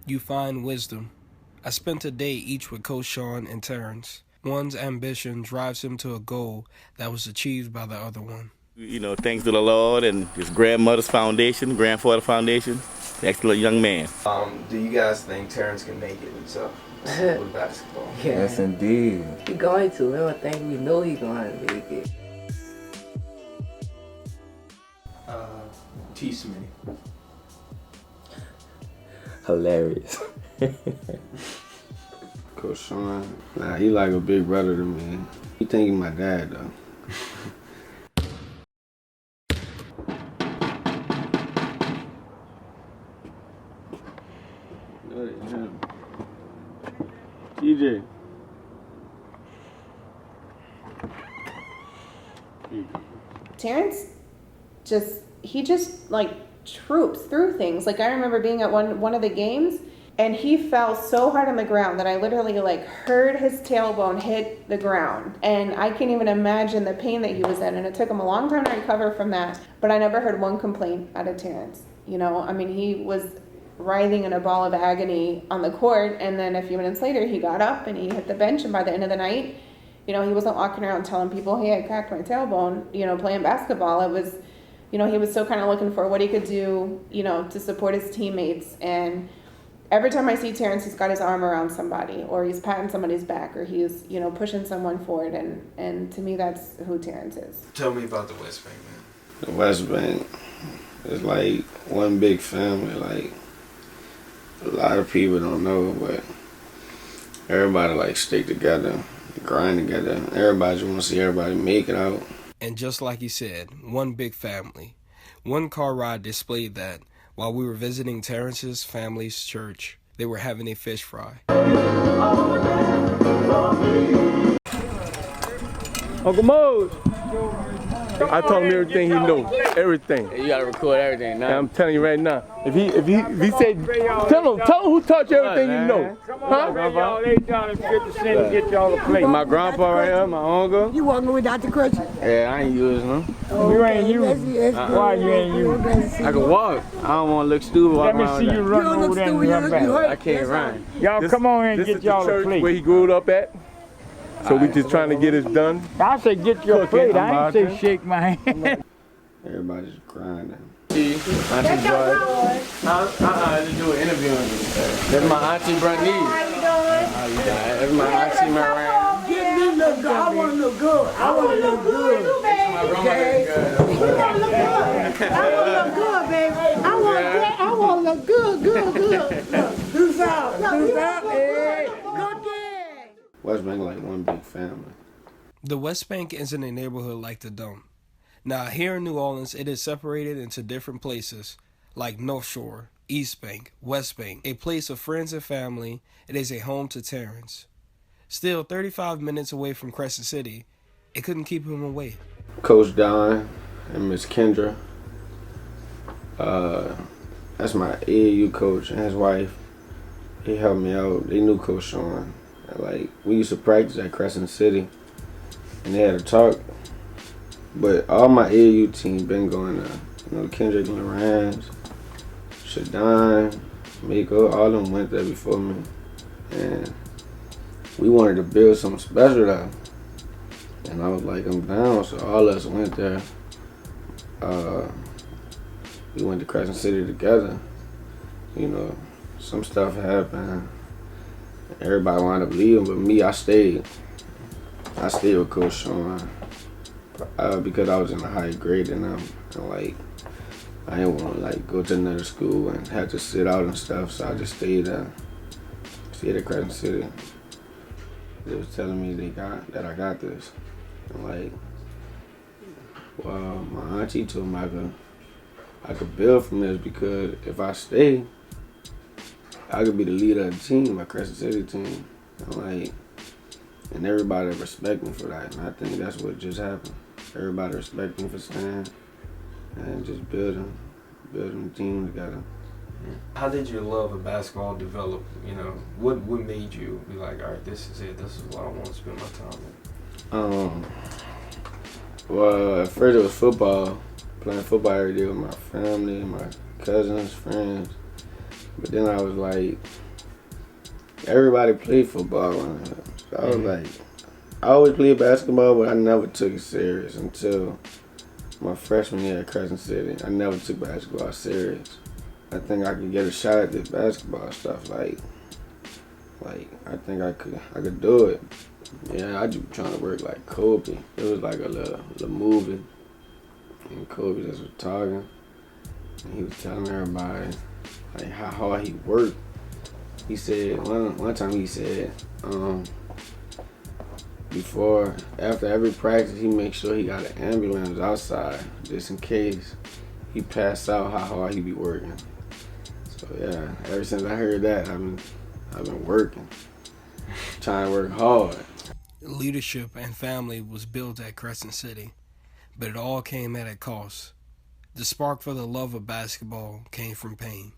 You find wisdom. I spent a day each with Coach Sean and Terrence. One's ambition drives him to a goal that was achieved by the other one. You know, thanks to the Lord and his grandmother's foundation, grandfather foundation, excellent young man. Do you guys think Terrence can make it himself with basketball? Yes, indeed. He's going to. I don't think we know he's going to make it. T. Smitty. Hilarious. Coach Sean, nah, he like a big brother to me. He think he my dad though. TJ. Terrence he just like troops through things. Like I remember being at one of the games and he fell so hard on the ground that I literally like heard his tailbone hit the ground. And I can't even imagine the pain that he was in. And it took him a long time to recover from that. But I never heard one complaint out of Terrence. You know, I mean, he was writhing in a ball of agony on the court. And then a few minutes later, he got up and he hit the bench. And by the end of the night, you know, he wasn't walking around telling people, hey, I cracked my tailbone, you know, playing basketball. It was, you know, he was still kind of looking for what he could do, you know, to support his teammates. And every time I see Terrence, he's got his arm around somebody, or he's patting somebody's back, or he's, you know, pushing someone forward. And to me, that's who Terrence is. Tell me about the West Bank, man. The West Bank is like one big family. Like a lot of people don't know, but everybody like stick together, grind together. Everybody just want to see everybody make it out. And just like he said, one big family. One car ride displayed that. While we were visiting Terrence's family's church, they were having a fish fry. Uncle Mose, I told him everything he knows, everything. You gotta record everything now. And I'm telling you right now, if he say, tell him who taught you everything you know. Huh? My grandpa right here, my uncle. You walking with Dr. Crutcher? Yeah, I ain't using them. You ain't using. Why you ain't using? I can walk. I don't want to look stupid. Let me see you run over there and run back. I can't run. Y'all come on and get y'all a plate. Where he grew up at? So we just trying to get this done? I say get your plate. I ain't say shake my hand. Everybody's grinding. Auntie Joy. Just do an interview. That's my auntie Bernice. How you doing? That's my auntie Marianne. Get me look good. I want to look good. I want to look good. My grandmother good. You want to look good. I want to look good, baby. I want to look good, Look, do something. Hey, good day. West Bank like one big family. The West Bank isn't a neighborhood like the Dump. Now, here in New Orleans, it is separated into different places, like North Shore, East Bank, West Bank, a place of friends and family. It is a home to Terrence. Still, 35 minutes away from Crescent City, it couldn't keep him away. Coach Don and Miss Kendra. That's my AAU coach and his wife. He helped me out. They knew Coach Sean. Like, we used to practice at Crescent City, and they had a talk. But all my AAU team been going to, you know, Kendrick and Rams, Shadon, Miko, all them went there before me. And we wanted to build something special though. And I was like, I'm down, so all of us went there. We went to Crescent City together. You know, some stuff happened. Everybody wound up leaving, but me, I stayed. I stayed with Coach Sean because I was in a higher grade than them. And like, I didn't want to like go to another school and have to sit out and stuff, so I just stayed at Crescent City. They was telling me that I got this. And like, well, my auntie told me I could build from this because if I stay, I could be the leader of the team, my Crescent City team. And like, and everybody respect me for that. And I think that's what just happened. Everybody respect me for staying and just building the team together. How did your love of basketball develop? You know, what made you be like, all right, this is it. This is what I want to spend my time in. Well, at first it was football, playing football every day with my family, my cousins, friends. But then I was like, everybody played football around here. So I was like, I always played basketball, but I never took it serious until my freshman year at Crescent City. I never took basketball serious. I think I could get a shot at this basketball stuff. Like I think I could do it. Yeah, I just trying to work like Kobe. It was like a little movie, and Kobe just was talking, and he was telling everybody like how hard he worked. He said one time he said after every practice he makes sure he got an ambulance outside just in case he passed out, how hard he be working. So yeah, ever since I heard that, I've been working, trying to work hard. Leadership and family was built at Crescent City, but it all came at a cost. The spark for the love of basketball came from pain.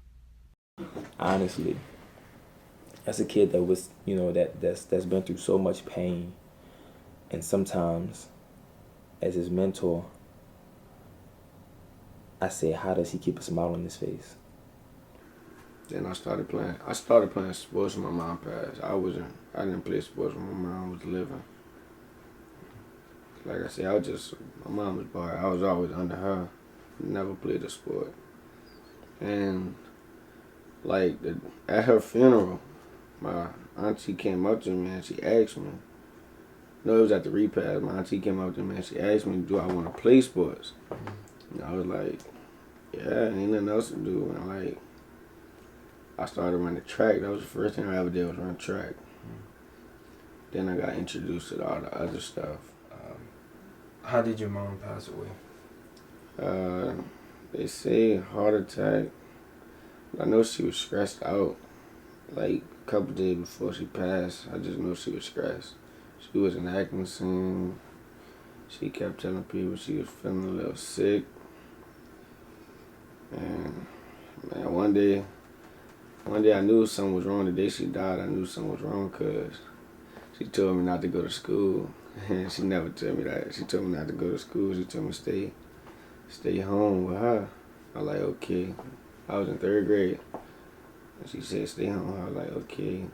Honestly, as a kid that was, that's been through so much pain, and sometimes as his mentor, I said, how does he keep a smile on his face? Then I started playing sports when my mom passed. I didn't play sports when my mom was living. Like I said, my mom was bored. I was always under her. Never played a sport. And like at her funeral, my auntie came up to me and she asked me. No, it was at the repast. My auntie came up to me and she asked me, do I want to play sports? And I was like, yeah, ain't nothing else to do. And I started running track. That was the first thing I ever did was run track. Then I got introduced to all the other stuff. How did your mom pass away? They say heart attack. I know she was stressed out. Like a couple days before she passed, I just know she was stressed. She wasn't acting the same. She kept telling people she was feeling a little sick. And man, one day I knew something was wrong. The day she died, I knew something was wrong because she told me not to go to school. And she never told me that. She told me not to go to school. She told me stay home with her. I was like, okay. I was in 3rd grade. And she said, stay home. I was like, okay.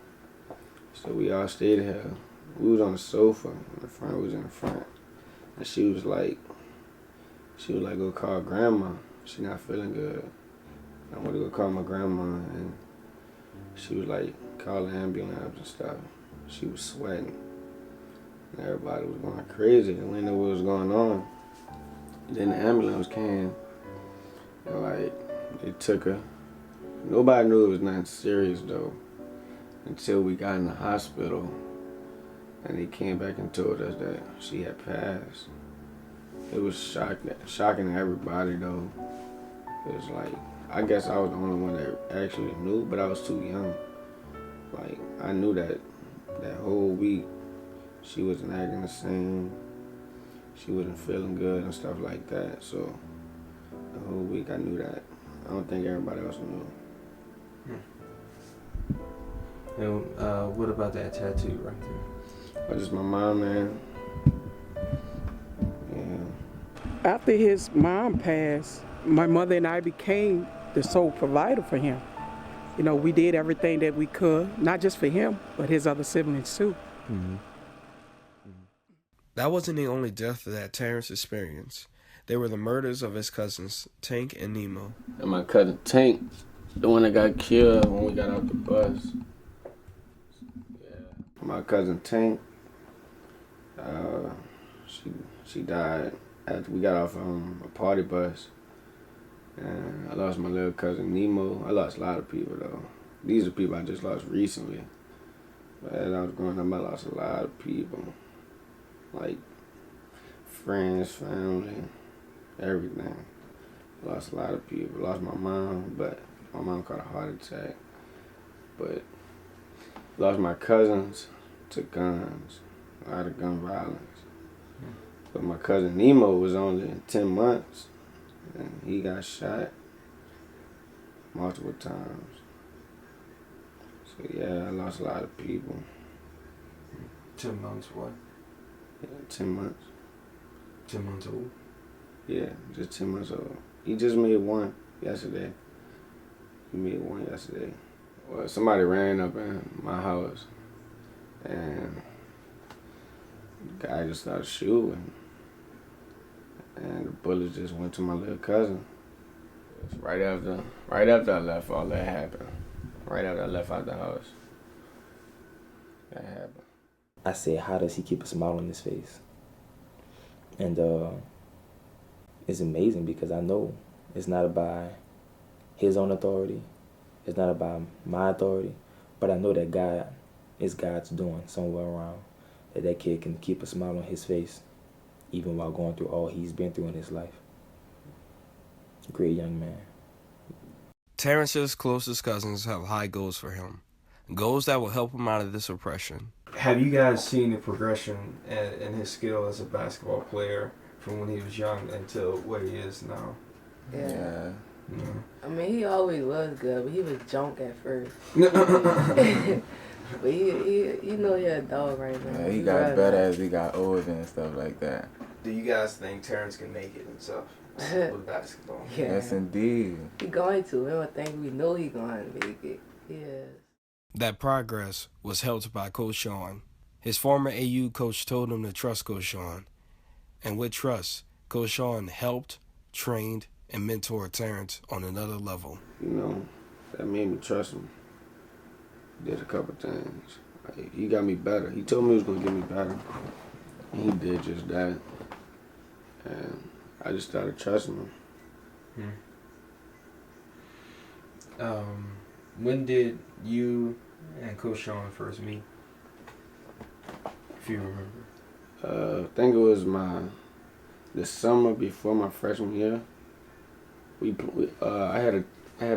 So we all stayed here. We was on the sofa in the front. We was in the front. And she was like, go call grandma. She not feeling good. I went to go call my grandma, and she was like, call the ambulance and stuff. She was sweating. And everybody was going crazy. They didn't know what was going on. Then the ambulance came, and they took her. Nobody knew it was nothing serious though, until we got in the hospital, and they came back and told us that she had passed. It was shocking to everybody though. It was I guess I was the only one that actually knew, but I was too young. I knew that whole week she wasn't acting the same. She wasn't feeling good and stuff like that. So the whole week I knew that. I don't think everybody else knew. And what about that tattoo right there? That's just my mom, man. Yeah. After his mom passed, my mother and I became the sole provider for him. We did everything that we could, not just for him, but his other siblings too. Mm-hmm. That wasn't the only death that Terrence experienced. They were the murders of his cousins, Tank and Nemo. And my cousin Tank, the one that got killed when we got off the bus. my cousin Tank. She died after we got off a party bus. And I lost my little cousin Nemo. I lost a lot of people though. These are people I just lost recently. But as I was growing up, I lost a lot of people. Like friends, family, everything. I lost a lot of people. Lost my mom, but my mom caught a heart attack. But lost my cousins to guns, a lot of gun violence. But my cousin Nemo was only 10 months, and he got shot multiple times. So yeah, I lost a lot of people. 10 months what? Yeah, 10 months. 10 months old? Yeah, just 10 months old. He just made one yesterday. He made one yesterday. Well, somebody ran up in my house, and the guy just started shooting. And the bullets just went to my little cousin. Right after I left, all that happened. Right after I left out the house, that happened. I said, how does he keep a smile on his face? And it's amazing because I know it's not about his own authority. It's not about my authority. But I know that God is God's doing somewhere around. That kid can keep a smile on his face even while going through all he's been through in his life. Great young man. Terrence's closest cousins have high goals for him. Goals that will help him out of this oppression. Have you guys seen the progression in his skill as a basketball player from when he was young until what he is now? Yeah. Yeah. I mean, he always was good, but he was junk at first. But he a dog right now. Yeah, he got better as he got older and stuff like that. Do you guys think Terrence can make it himself with basketball? Yeah. Yes, indeed. He going to. I don't think we know he going to make it. Yes. That progress was helped by Coach Sean. His former AU coach told him to trust Coach Sean. And with trust, Coach Sean helped, trained, and mentored Terrence on another level. You know, that made me trust him. He did a couple things. Like, he got me better. He told me he was going to get me better. And he did just that. And I just started trusting him. When did you and Coach Sean first meet? If you remember. I think it was the summer before my freshman year. I had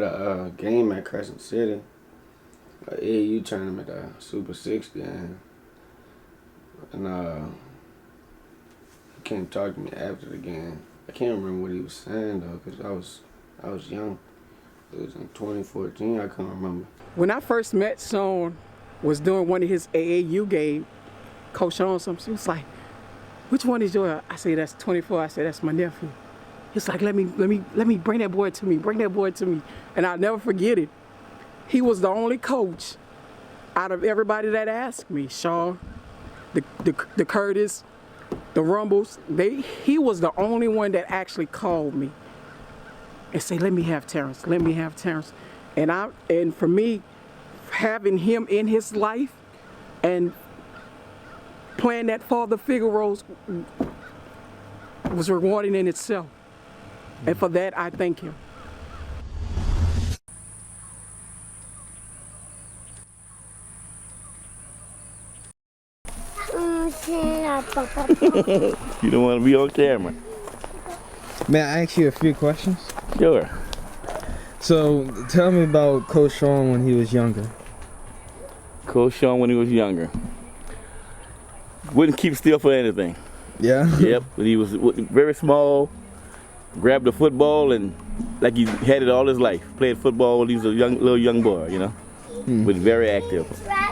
a game at Crescent City, an AAU tournament, Super 60, and he came to talk to me after the game. I can't remember what he was saying though, because I was young. It was in 2014. I can't remember. When I first met Sean, was doing one of his AAU games. Coach Sean, he was like, "Which one is yours?" I said, "That's 24." I said, "That's my nephew." He's like, let me bring that boy to me. Bring that boy to me. And I'll never forget it. He was the only coach out of everybody that asked me. Sean, the Curtis, the Rumbles. He was the only one that actually called me and say, "Let me have Terrence. Let me have Terrence." And for me, having him in his life and playing that father figure roles was rewarding in itself. And for that, I thank him. You don't want to be on camera. May I ask you a few questions? Sure. So, tell me about Coach Sean when he was younger. Coach Sean when he was younger. Wouldn't keep still for anything. Yeah? Yep. When he was very small, grabbed the football and like he had it all his life. Played football when he was a little young boy, you know. Was very active.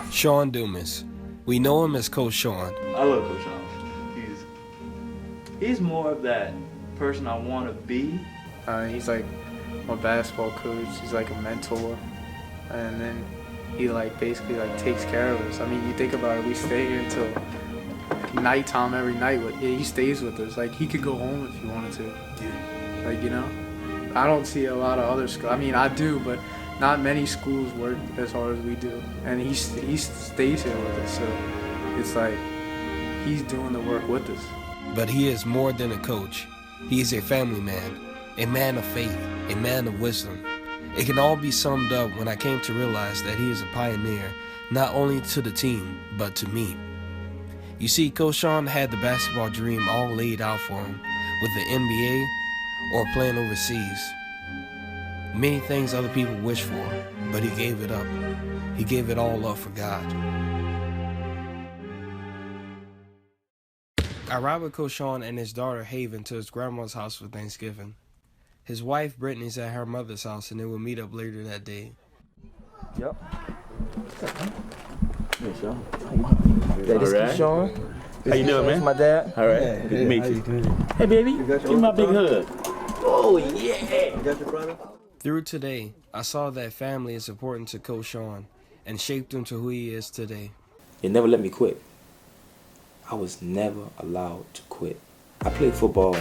Sean Dumas. We know him as Coach Sean. I love Coach Sean. He's more of that person I want to be. He's like my basketball coach. He's like a mentor, and then he basically takes care of us. I mean, you think about it. We stay here until nighttime every night. But yeah, he stays with us. He could go home if he wanted to. I don't see a lot of other schools. I mean, I do, but not many schools work as hard as we do, and he stays here with us. So it's like he's doing the work with us. But he is more than a coach. He is a family man, a man of faith, a man of wisdom. It can all be summed up when I came to realize that he is a pioneer, not only to the team, but to me. You see, Coach Sean had the basketball dream all laid out for him, with the NBA or playing overseas. Many things other people wish for, but he gave it up. He gave it all up for God. I arrived with Coach Sean and his daughter Haven to his grandma's house for Thanksgiving. His wife Brittany's at her mother's house and they will meet up later that day. Yep. Hey, Sean. Hey, this is Sean. How you doing, man? This my dad. All right. Good to meet you. Hey, baby. Give me my big hug. Oh, yeah. You got your brother? Through today, I saw that family is important to Coach Sean and shaped him to who he is today. They never let me quit. I was never allowed to quit. I played football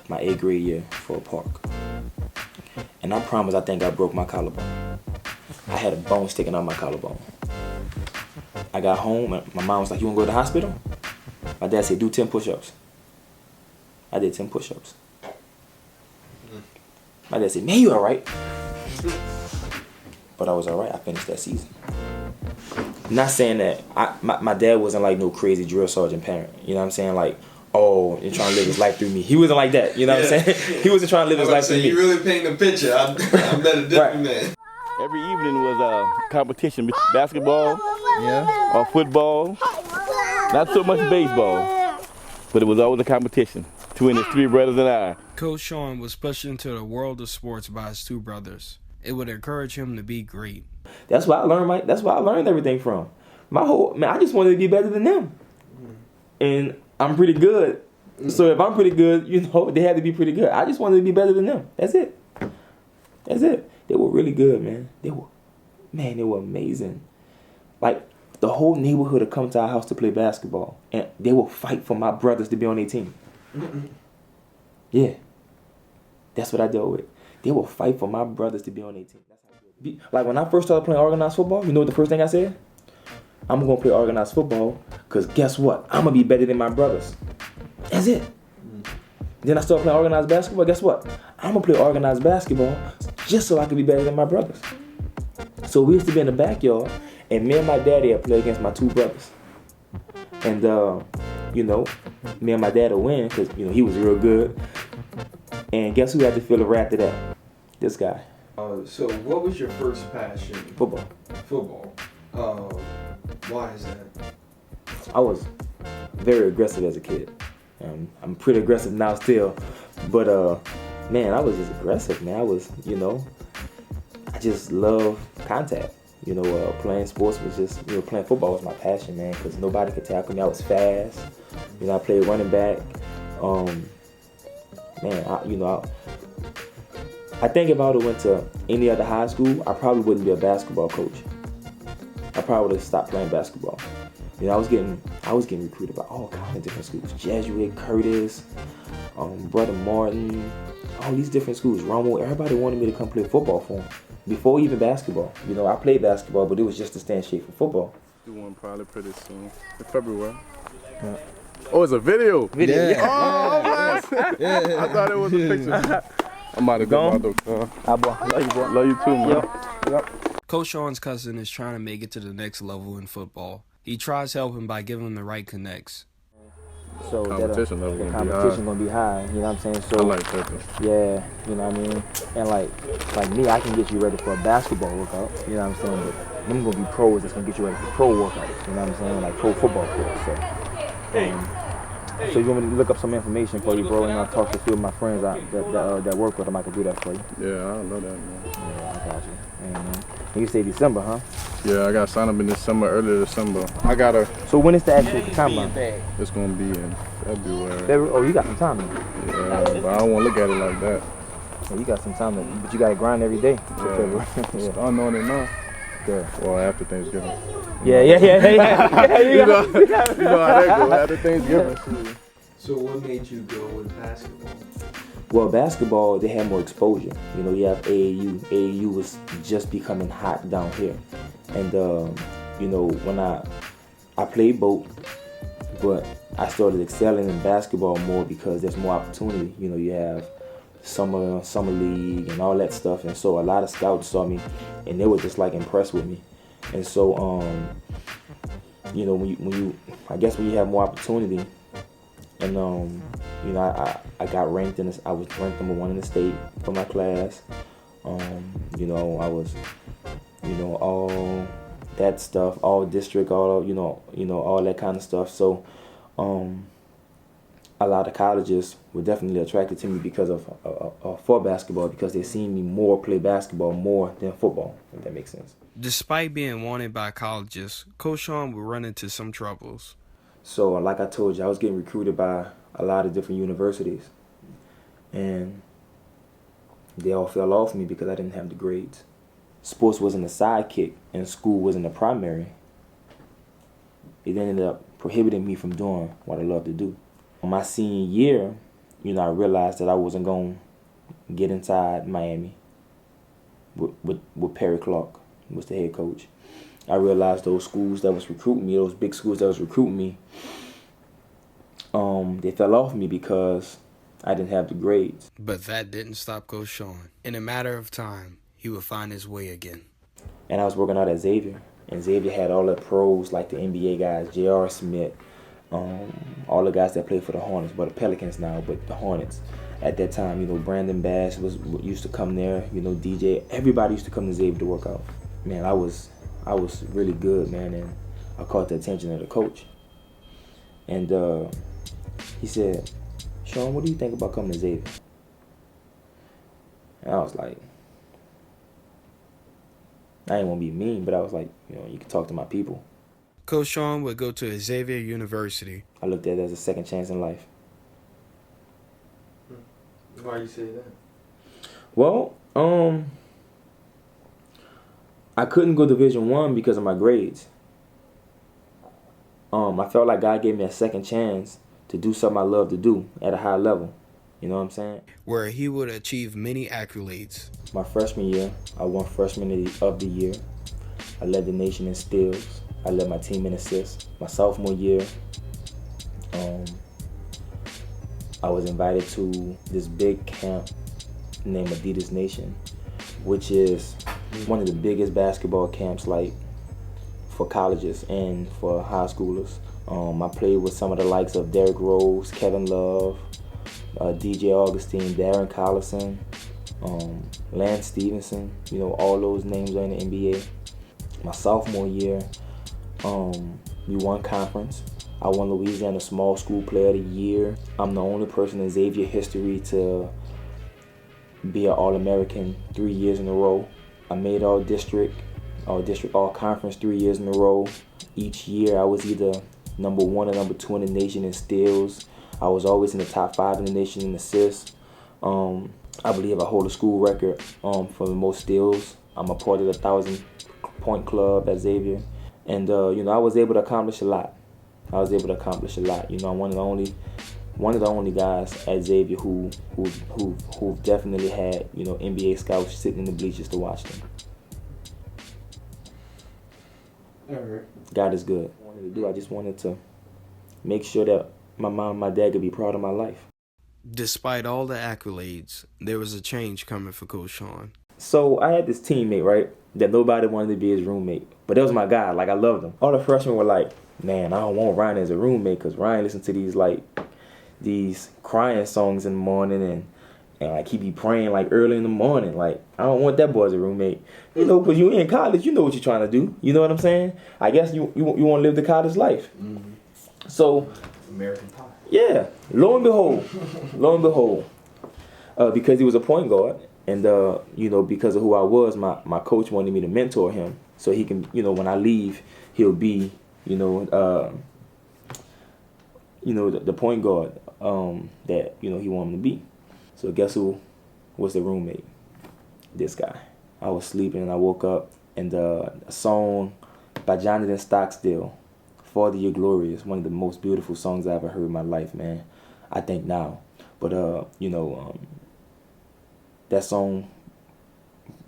my 8th grade year for a park. And I promise I think I broke my collarbone. I had a bone sticking out my collarbone. I got home and my mom was like, you wanna go to the hospital? My dad said, do 10 push-ups. I did 10 push-ups. My dad said, man, you all right. But I was all right. I finished that season. Not saying that my dad wasn't like no crazy drill sergeant parent. You know what I'm saying? Like, oh, you're trying to live his life through me. He wasn't like that. You know what I'm saying? He wasn't trying to live his life through me. You really paint the picture. I met a different man. Every evening was a competition, basketball, or football. Not so much baseball, but it was always a competition between his 3 brothers and I. Coach Sean was pushed into the world of sports by his 2 brothers. It would encourage him to be great. That's why I learned that's why I learned everything from. I just wanted to be better than them. And I'm pretty good. So if I'm pretty good, you know, they had to be pretty good. I just wanted to be better than them. That's it. That's it. They were really good, man. They were amazing. Like, the whole neighborhood would come to our house to play basketball, and they will fight for my brothers to be on their team. Yeah. That's what I dealt with. They will fight for my brothers to be on their team. Like, when I first started playing organized football, you know what the first thing I said? I'm going to play organized football because guess what? I'm going to be better than my brothers. That's it. Then I started playing organized basketball. Guess what? I'm going to play organized basketball just so I can be better than my brothers. So we used to be in the backyard, and me and my daddy would play against my 2 brothers. And, you know, me and my dad would win because, you know, he was real good. And guess who had to feel the wrath of that? This guy. So what was your first passion? Football. Football. Why is that? I was very aggressive as a kid. I'm pretty aggressive now still. But, man, I was just aggressive, man. I was, you know, I just love contact. You know, playing sports was just, you know, playing football was my passion, man, because nobody could tackle me. I was fast. You know, I played running back. Man, I think if I would have went to any other high school, I probably wouldn't be a basketball coach. I probably would have stopped playing basketball. You know, I was getting recruited by all kinds of different schools. Jesuit, Curtis, Brother Martin, all these different schools. Romo, everybody wanted me to come play football for them. Before even basketball. You know, I played basketball, but it was just to stay in shape for football. Do one probably pretty soon. In February. Yeah. Oh, it's a video. Yeah. Oh, yeah. I thought it was a picture. I'm about to go my doctor. Love you, bro. Love you too, man. Yep. Coach Sean's cousin is trying to make it to the next level in football. He tries to help him by giving him the right connects. So the competition gonna be high, you know what I'm saying? So I like that. Yeah, you know what I mean? And like me, I can get you ready for a basketball workout, you know what I'm saying? But them gonna be pros that's gonna get you ready for pro workouts, you know what I'm saying? Like pro football players. So you want me to look up some information for you, bro, and I'll talk to a few of my friends that work with them. I can do that for you. Yeah, I love that, man. Yeah, I got you. And you say December, huh? Yeah, I got signed up in December, early December. I gotta. So when is the actual timeline? It's gonna be in February. Oh, you got some time then. Yeah, but I don't want to look at it like that. Yeah, you got some time then, but you gotta grind every day. Yeah. I'm on it now. Yeah. Well, after Thanksgiving. Yeah. You know how that goes after Thanksgiving. So what made you go with basketball? Well, basketball, they had more exposure. You know, you have AAU. AAU was just becoming hot down here. And, you know, when I played both, but I started excelling in basketball more because there's more opportunity. You know, you have summer league and all that stuff. And so a lot of scouts saw me and they were just like impressed with me. And so, you know, I guess when you have more opportunity, and you know, I got ranked I was ranked #1 in the state for my class. You know, I was, you know, all that stuff, all district, all you know, all that kind of stuff. So, a lot of colleges were definitely attracted to me because of for basketball, because they seen me more play basketball more than football, if that makes sense. Despite being wanted by colleges, Coach Sean would run into some troubles. So, like I told you, I was getting recruited by a lot of different universities, and they all fell off me because I didn't have the grades. Sports wasn't a sidekick, and school wasn't a primary. It ended up prohibiting me from doing what I love to do. My senior year, you know, I realized that I wasn't going to get inside Miami with Perry Clark, who was the head coach. I realized those schools that was recruiting me, those big schools that was recruiting me, they fell off me because I didn't have the grades. But that didn't stop Coach Sean. In a matter of time, he would find his way again. And I was working out at Xavier, and Xavier had all the pros like the NBA guys, J.R. Smith, all the guys that played for the Hornets, but the Pelicans now, but the Hornets. At that time, you know, Brandon Bass used to come there, you know, DJ, everybody used to come to Xavier to work out. Man, I was really good, man, and I caught the attention of the coach. And he said, "Sean, what do you think about coming to Xavier?" And I was like, I didn't want to be mean, but I was like, you know, you can talk to my people. Coach Sean would go to Xavier University. I looked at it as a second chance in life. Why you say that? Well, I couldn't go Division I because of my grades. I felt like God gave me a second chance to do something I love to do at a high level. You know what I'm saying? Where he would achieve many accolades. My freshman year, I won Freshman of the Year. I led the nation in steals. I led my team in assists. My sophomore year, I was invited to this big camp named Adidas Nation, which is one of the biggest basketball camps like for colleges and for high schoolers. I played with some of the likes of Derrick Rose, Kevin Love, DJ Augustine, Darren Collison, Lance Stevenson, you know, all those names are in the NBA. My sophomore year, we won conference. I won Louisiana Small School Player of the Year. I'm the only person in Xavier history to be an All-American 3 years in a row. I made All-District, All-Conference 3 years in a row. Each year I was either #1 or #2 in the nation in steals. I was always in the top 5 in the nation in assists. I believe I hold a school record for the most steals. I'm a part of the 1,000-point club at Xavier. And, you know, I was able to accomplish a lot. You know, I'm one of the only guys at Xavier who definitely had, you know, NBA scouts sitting in the bleachers to watch them. All right. God is good. I just wanted to make sure that my mom and my dad could be proud of my life. Despite all the accolades, there was a change coming for Coach Sean. So I had this teammate, right, that nobody wanted to be his roommate. But that was my guy. Like, I loved him. All the freshmen were like, man, I don't want Ryan as a roommate because Ryan listens to these crying songs in the morning and like he be praying like early in the morning. Like, I don't want that boy as a roommate. You know, because you in college, you know what you're trying to do. You know what I'm saying? I guess you want to live the college life. Mm-hmm. So, American Pie. Yeah, lo and behold, because he was a point guard, and you know, because of who I was, my coach wanted me to mentor him, so he can, you know, when I leave, he'll be, you know, the point guard that, you know, he wanted him to be. So guess who was the roommate? This guy. I was sleeping and I woke up, and a song by Jonathan Stockstill, "Father You're Glorious," one of the most beautiful songs I ever heard in my life, man. I think now. But that song,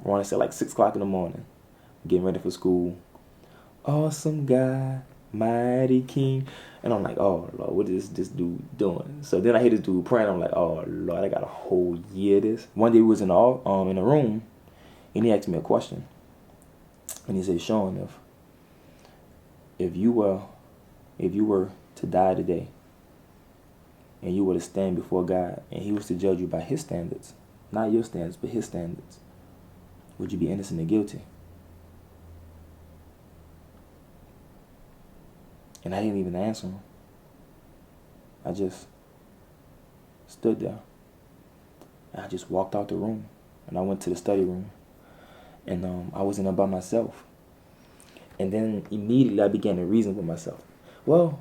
I want to say like 6 o'clock in the morning, getting ready for school. Awesome God, mighty King. And I'm like, oh Lord, what is this dude doing? So then I hear this dude praying. I'm like, oh Lord, I got a whole year of this. One day we was in the room, and he asked me a question. And he said, Sean, if you were to die today, and you were to stand before God, and he was to judge you by his standards, not your standards, but his standards, would you be innocent or guilty? And I didn't even answer him. I just stood there. And I just walked out the room. And I went to the study room. And I was in there by myself. And then immediately I began to reason with myself. Well,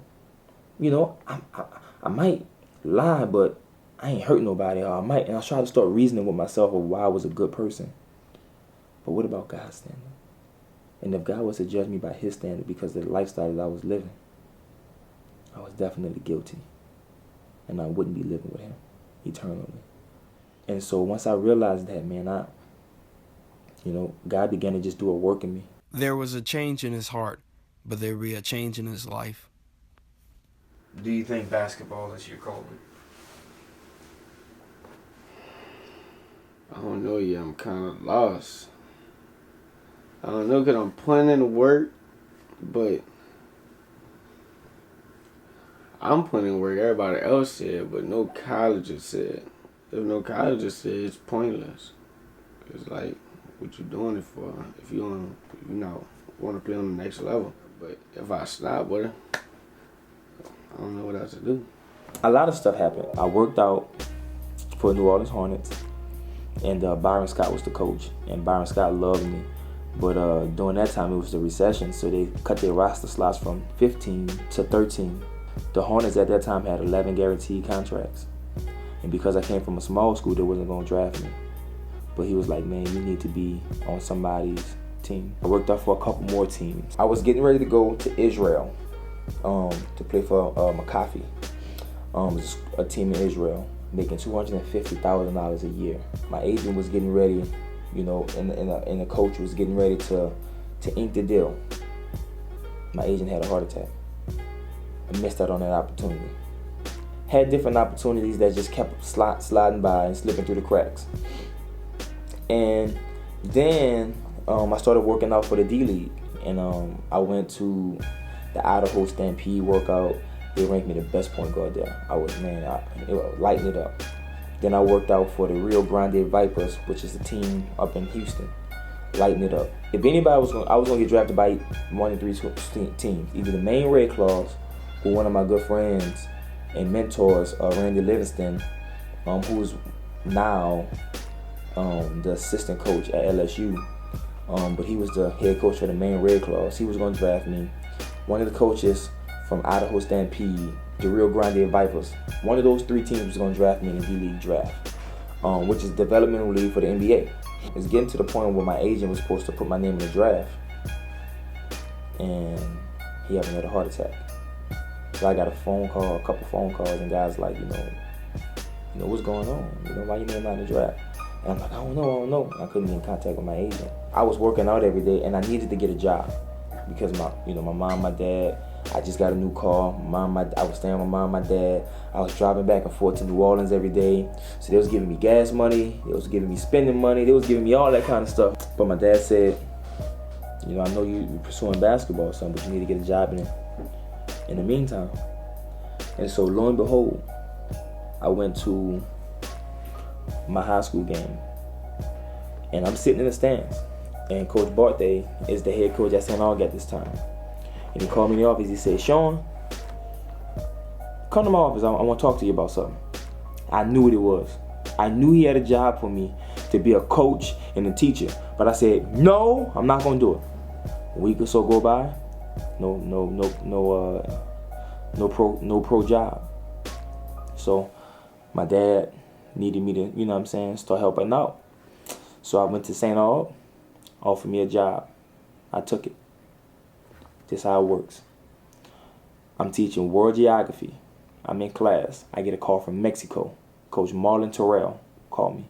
I might lie, but I ain't hurt nobody. Or and I tried to start reasoning with myself of why I was a good person. But what about God's standard? And if God was to judge me by his standard because of the lifestyle that I was living, I was definitely guilty. And I wouldn't be living with him eternally. And so once I realized that, man, God began to just do a work in me. There was a change in his heart, but there would be a change in his life. Do you think basketball is your calling? I don't know yet. I'm kind of lost. I don't know because I'm putting in the work, but I'm putting in work everybody else said, but no colleges said. If no colleges said, it's pointless. It's like, what you doing it for? If you want to play on the next level. But if I stop with it, I don't know what else to do. A lot of stuff happened. I worked out for New Orleans Hornets, and Byron Scott was the coach, and Byron Scott loved me. But during that time, it was the recession, so they cut their roster slots from 15 to 13. The Hornets at that time had 11 guaranteed contracts. And because I came from a small school, they wasn't going to draft me. But he was like, man, you need to be on somebody's team. I worked out for a couple more teams. I was getting ready to go to Israel to play for McAfee. It's a team in Israel, making $250,000 a year. My agent was getting ready, and the coach was getting ready to ink the deal. My agent had a heart attack. I missed out on that opportunity. Had different opportunities that just kept sliding by and slipping through the cracks. And then I started working out for the D-League. And I went to the Idaho Stampede workout. They ranked me the best point guard there. I was lighting it up. Then I worked out for the Rio Grande Vipers, which is a team up in Houston. Lighting it up. If anybody I was going to get drafted by one of 3 teams. Either the Maine Red Claws, who one of my good friends and mentors, Randy Livingston, who's now the assistant coach at LSU. But he was the head coach for the Maine Red Claws. He was going to draft me. One of the coaches from Idaho Stampede, the Rio Grande Vipers. One of those 3 teams was going to draft me in the D-League draft, which is developmental league for the NBA. It's getting to the point where my agent was supposed to put my name in the draft, and he had another heart attack. So I got a couple phone calls, and guys like, what's going on? Why your name not in the draft? And I'm like, I don't know. I couldn't get in contact with my agent. I was working out every day, and I needed to get a job because my mom, my dad. I just got a new car. I was staying with my mom, my dad. I was driving back and forth to New Orleans every day. So they was giving me gas money. They was giving me spending money. They was giving me all that kind of stuff. But my dad said, I know you're pursuing basketball, son, but you need to get a job in the meantime. And so lo and behold, I went to my high school game. And I'm sitting in the stands. And Coach Barthay is the head coach at St. Aug at this time. And he called me in the office. He said, Sean, come to my office. I want to talk to you about something. I knew what it was. I knew he had a job for me to be a coach and a teacher. But I said, no, I'm not going to do it. A week or so go by. No pro job. So my dad needed me to, start helping out. So I went to St. Aug, offered me a job. I took it. This is how it works. I'm teaching world geography. I'm in class. I get a call from Mexico. Coach Marlon Terrell called me.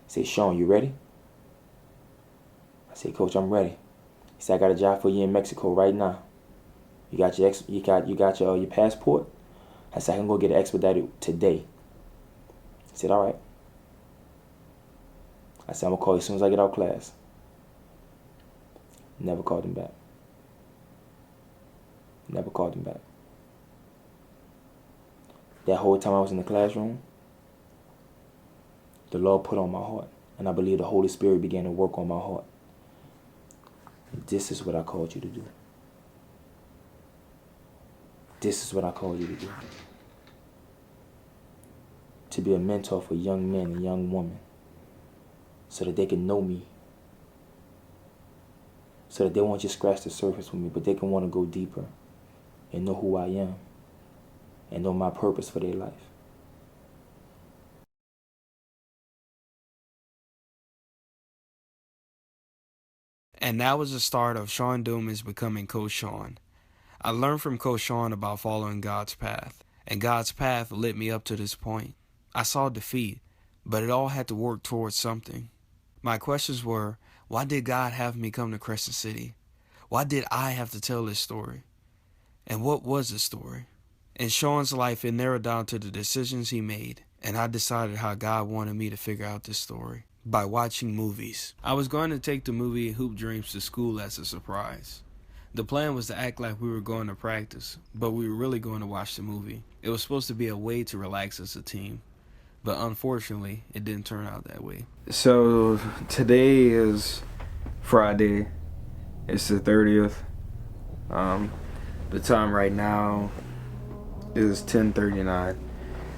He said, Sean, you ready? I said, Coach, I'm ready. He said, I got a job for you in Mexico right now. You got your passport? I said, I can go get it expedited today. He said, all right. I said, I'm going to call you as soon as I get out of class. Never called him back. Never called him back. That whole time I was in the classroom, the Lord put on my heart. And I believe the Holy Spirit began to work on my heart. This is what I called you to do. This is what I called you to do. To be a mentor for young men and young women so that they can know me. So that they won't just scratch the surface with me, but they can want to go deeper and know who I am and know my purpose for their life. And that was the start of Sean Dumas becoming Coach Sean. I learned from Coach Sean about following God's path, and God's path led me up to this point. I saw defeat, but it all had to work towards something. My questions were, why did God have me come to Crescent City? Why did I have to tell this story? And what was the story? In Sean's life, it narrowed down to the decisions he made, and I decided how God wanted me to figure out this story. By watching movies. I was going to take the movie Hoop Dreams to school as a surprise. The plan was to act like we were going to practice, but we were really going to watch the movie. It was supposed to be a way to relax as a team, but unfortunately, it didn't turn out that way. So today is Friday. It's the 30th. The time right now is 10:39.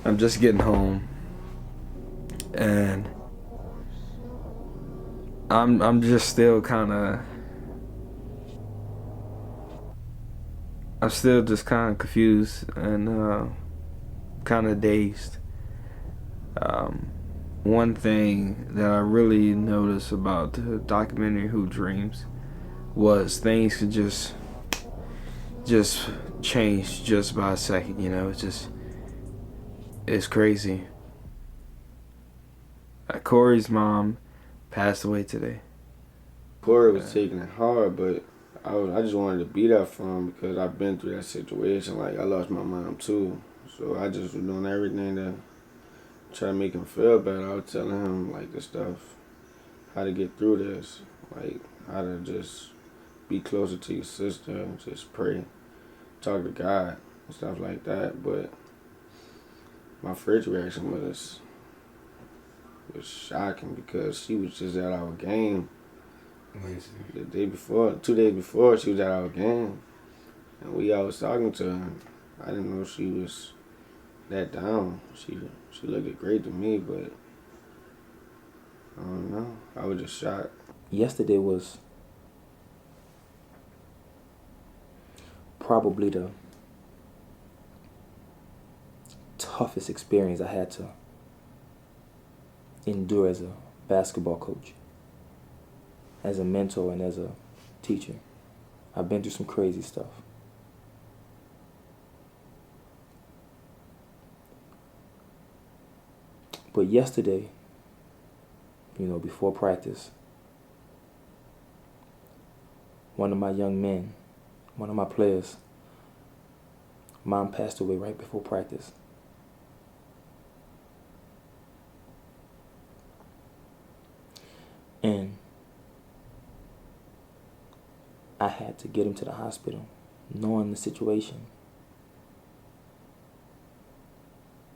I'm just getting home, and I'm just still kind of. I'm still just kind of confused and kind of dazed. One thing that I really noticed about the documentary Hoop Dreams was things could just change just by a second, you know. It's crazy. Corey's mom passed away today. Corey was taking it hard, but I just wanted to be there for him because I've been through that situation. Like, I lost my mom too. So I just was doing everything to try to make him feel better. I was telling him, like, the stuff, how to get through this. Like, how to just be closer to your sister and just pray, talk to God and stuff like that. But my first reaction was shocking because she was just at our game. The day before, 2 days before, she was at our game, and I was talking to her. I didn't know she was that down. She looked great to me, but I don't know. I was just shocked. Yesterday was probably the toughest experience I had to endure as a basketball coach, as a mentor, and as a teacher. I've been through some crazy stuff. But yesterday, before practice, one of my young men, one of my players, mom passed away right before practice. And I had to get him to the hospital, knowing the situation,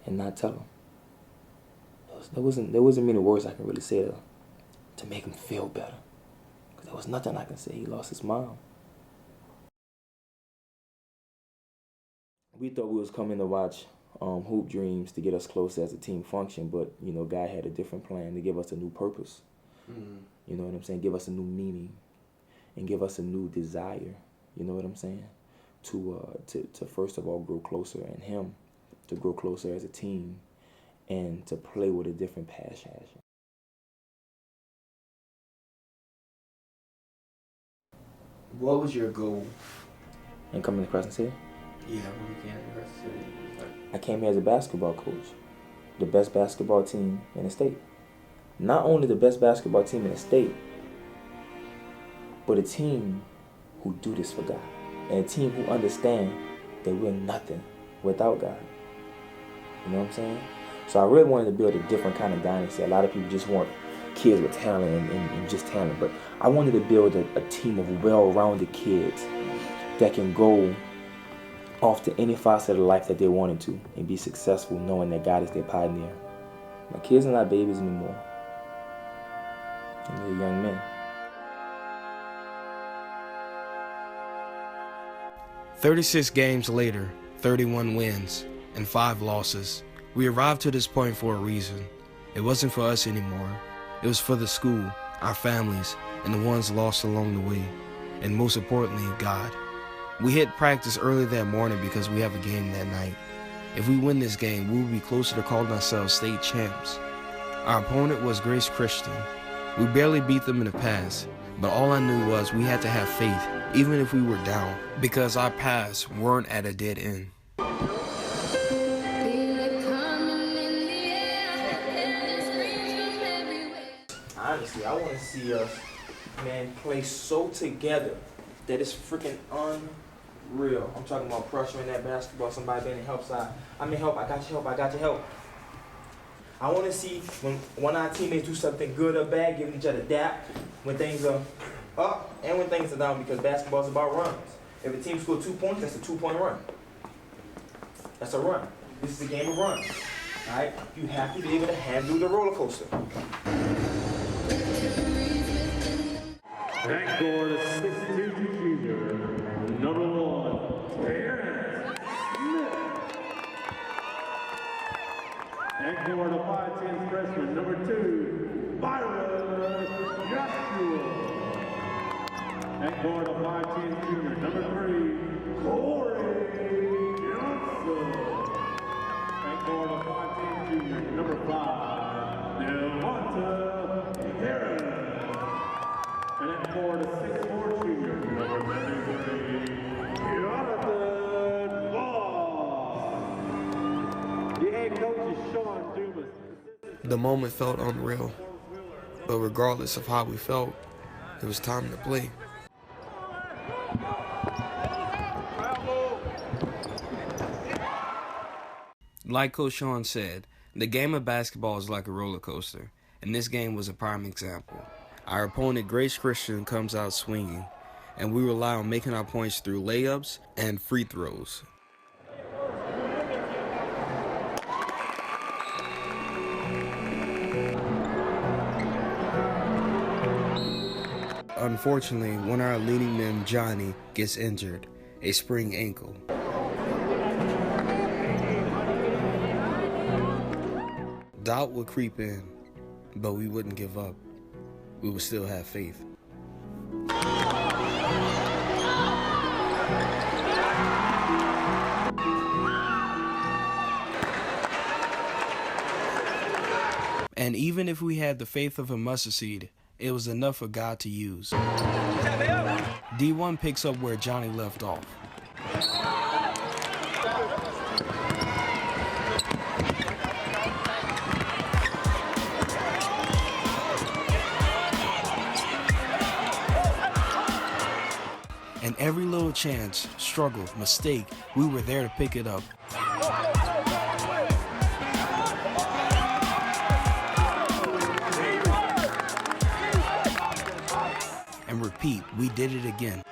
and not tell him. There wasn't many words I can really say to make him feel better, because there was nothing I can say. He lost his mom. We thought we was coming to watch Hoop Dreams to get us closer as a team function, but God had a different plan to give us a new purpose. Mm-hmm. You know what I'm saying? Give us a new meaning, and give us a new desire. You know what I'm saying? To first of all grow closer, and him to grow closer as a team, and to play with a different passion. What was your goal? In coming to Crescent City? Yeah, when you came to Crescent City. I came here as a basketball coach. the best basketball team in the state. Not only the best basketball team in the state, but a team who do this for God. And a team who understand that we're nothing without God. You know what I'm saying? So I really wanted to build a different kind of dynasty. A lot of people just want kids with talent and just talent. But I wanted to build a team of well-rounded kids that can go off to any facet of life that they wanted to and be successful knowing that God is their pioneer. My kids are not babies anymore. They're young men. 36 games later, 31 wins, and 5 losses. We arrived to this point for a reason. It wasn't for us anymore. It was for the school, our families, and the ones lost along the way. And most importantly, God. We hit practice early that morning because we have a game that night. If we win this game, we will be closer to calling ourselves state champs. Our opponent was Grace Christian. We barely beat them in the past, but all I knew was we had to have faith, even if we were down, because our paths weren't at a dead end. Honestly, I want to see us, man, play so together that it's freaking unreal. I'm talking about pressuring that basketball, somebody being in help side. I mean, help, I got your help, I got your help. I want to see when one of our teammates do something good or bad, giving each other dap when things are up and when things are down, because basketball is about runs. If a team scores 2 points, that's a 2-point run. That's a run. This is a game of runs. All right? You have to be able to handle the roller coaster. Backboard of 6'2" junior, number 1, Aaron Smith. Backboard of 5'10" freshman, number 2, Byron Joshua. Backboard of 5'10" junior, number 3, Corey Johnson. Backboard of 5'10" junior, number 5, Devonta Harris. And at board of 6'4" junior, number 33, Jonathan Vaughn. The head coach is Sean Dumas. The moment felt unreal, but regardless of how we felt, it was time to play. Like Coach Sean said, the game of basketball is like a roller coaster, and this game was a prime example. Our opponent, Grace Christian, comes out swinging, and we rely on making our points through layups and free throws. Unfortunately, one of our leading men, Johnny, gets injured, a sprained ankle. Doubt would creep in, but we wouldn't give up. We would still have faith. And even if we had the faith of a mustard seed, it was enough for God to use. D1 picks up where Johnny left off. And every little chance, struggle, mistake, we were there to pick it up. And repeat, we did it again.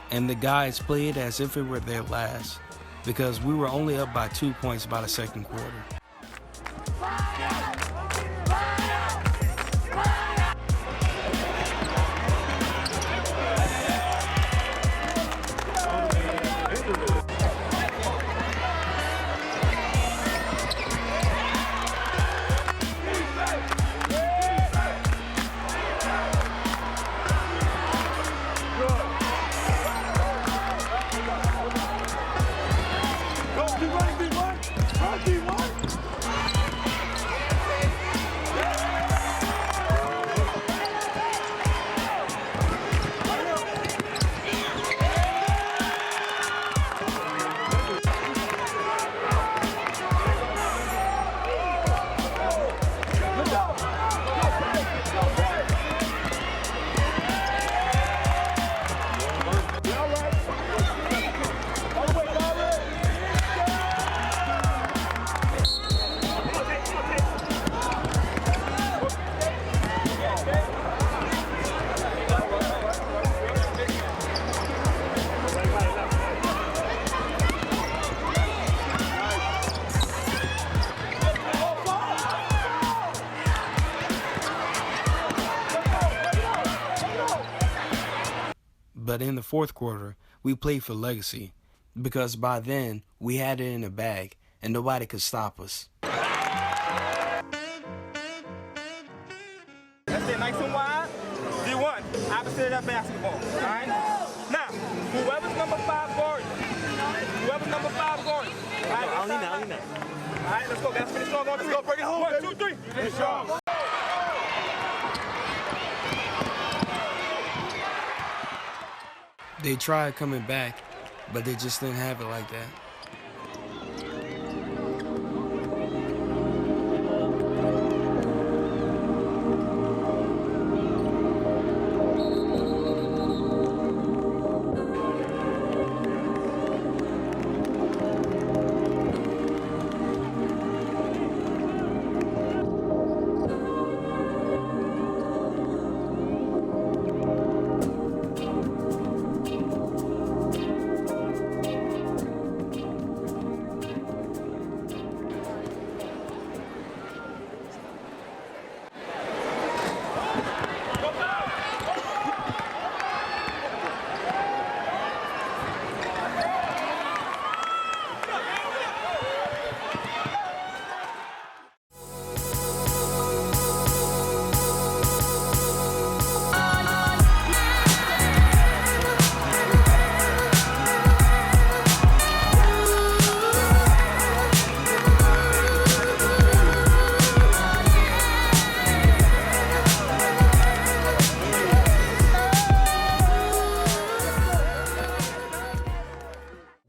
And the guys played as if it were their last, because we were only up by 2 points by the second quarter. But in the fourth quarter, we played for legacy because by then we had it in the bag and nobody could stop us. That's it, nice and wide. D1, opposite of that basketball. All right? Now, whoever's number 5 guard, whoever's number 5 guard. All right, I don't need that. All right, let's go. Let's finish strong on. Let's go. Bring it home. 1, 2, 3. Finish strong. They tried coming back, but they just didn't have it like that.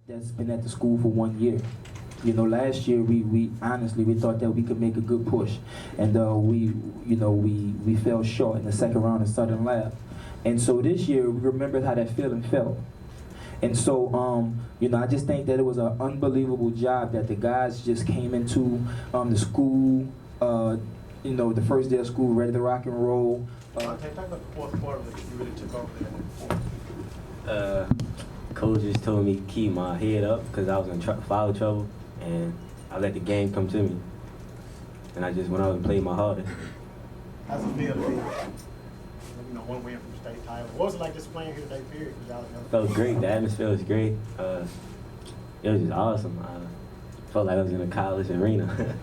That's been at the school for 1 year. You know, last year we honestly thought that we could make a good push, and we fell short in the second round of Southern Lab, and so this year we remembered how that feeling felt, and so I just think that it was an unbelievable job that the guys just came into the school, the first day of school ready to rock and roll. Talk about the fourth quarter that you really took over. Coach just told me to keep my head up because I was in foul trouble, and I let the game come to me. And I just went out and played my hardest. How's it feel to be, one win from state title? What was it like just playing here today, period? Felt great. The atmosphere was great. It was just awesome. I felt like I was in a college arena.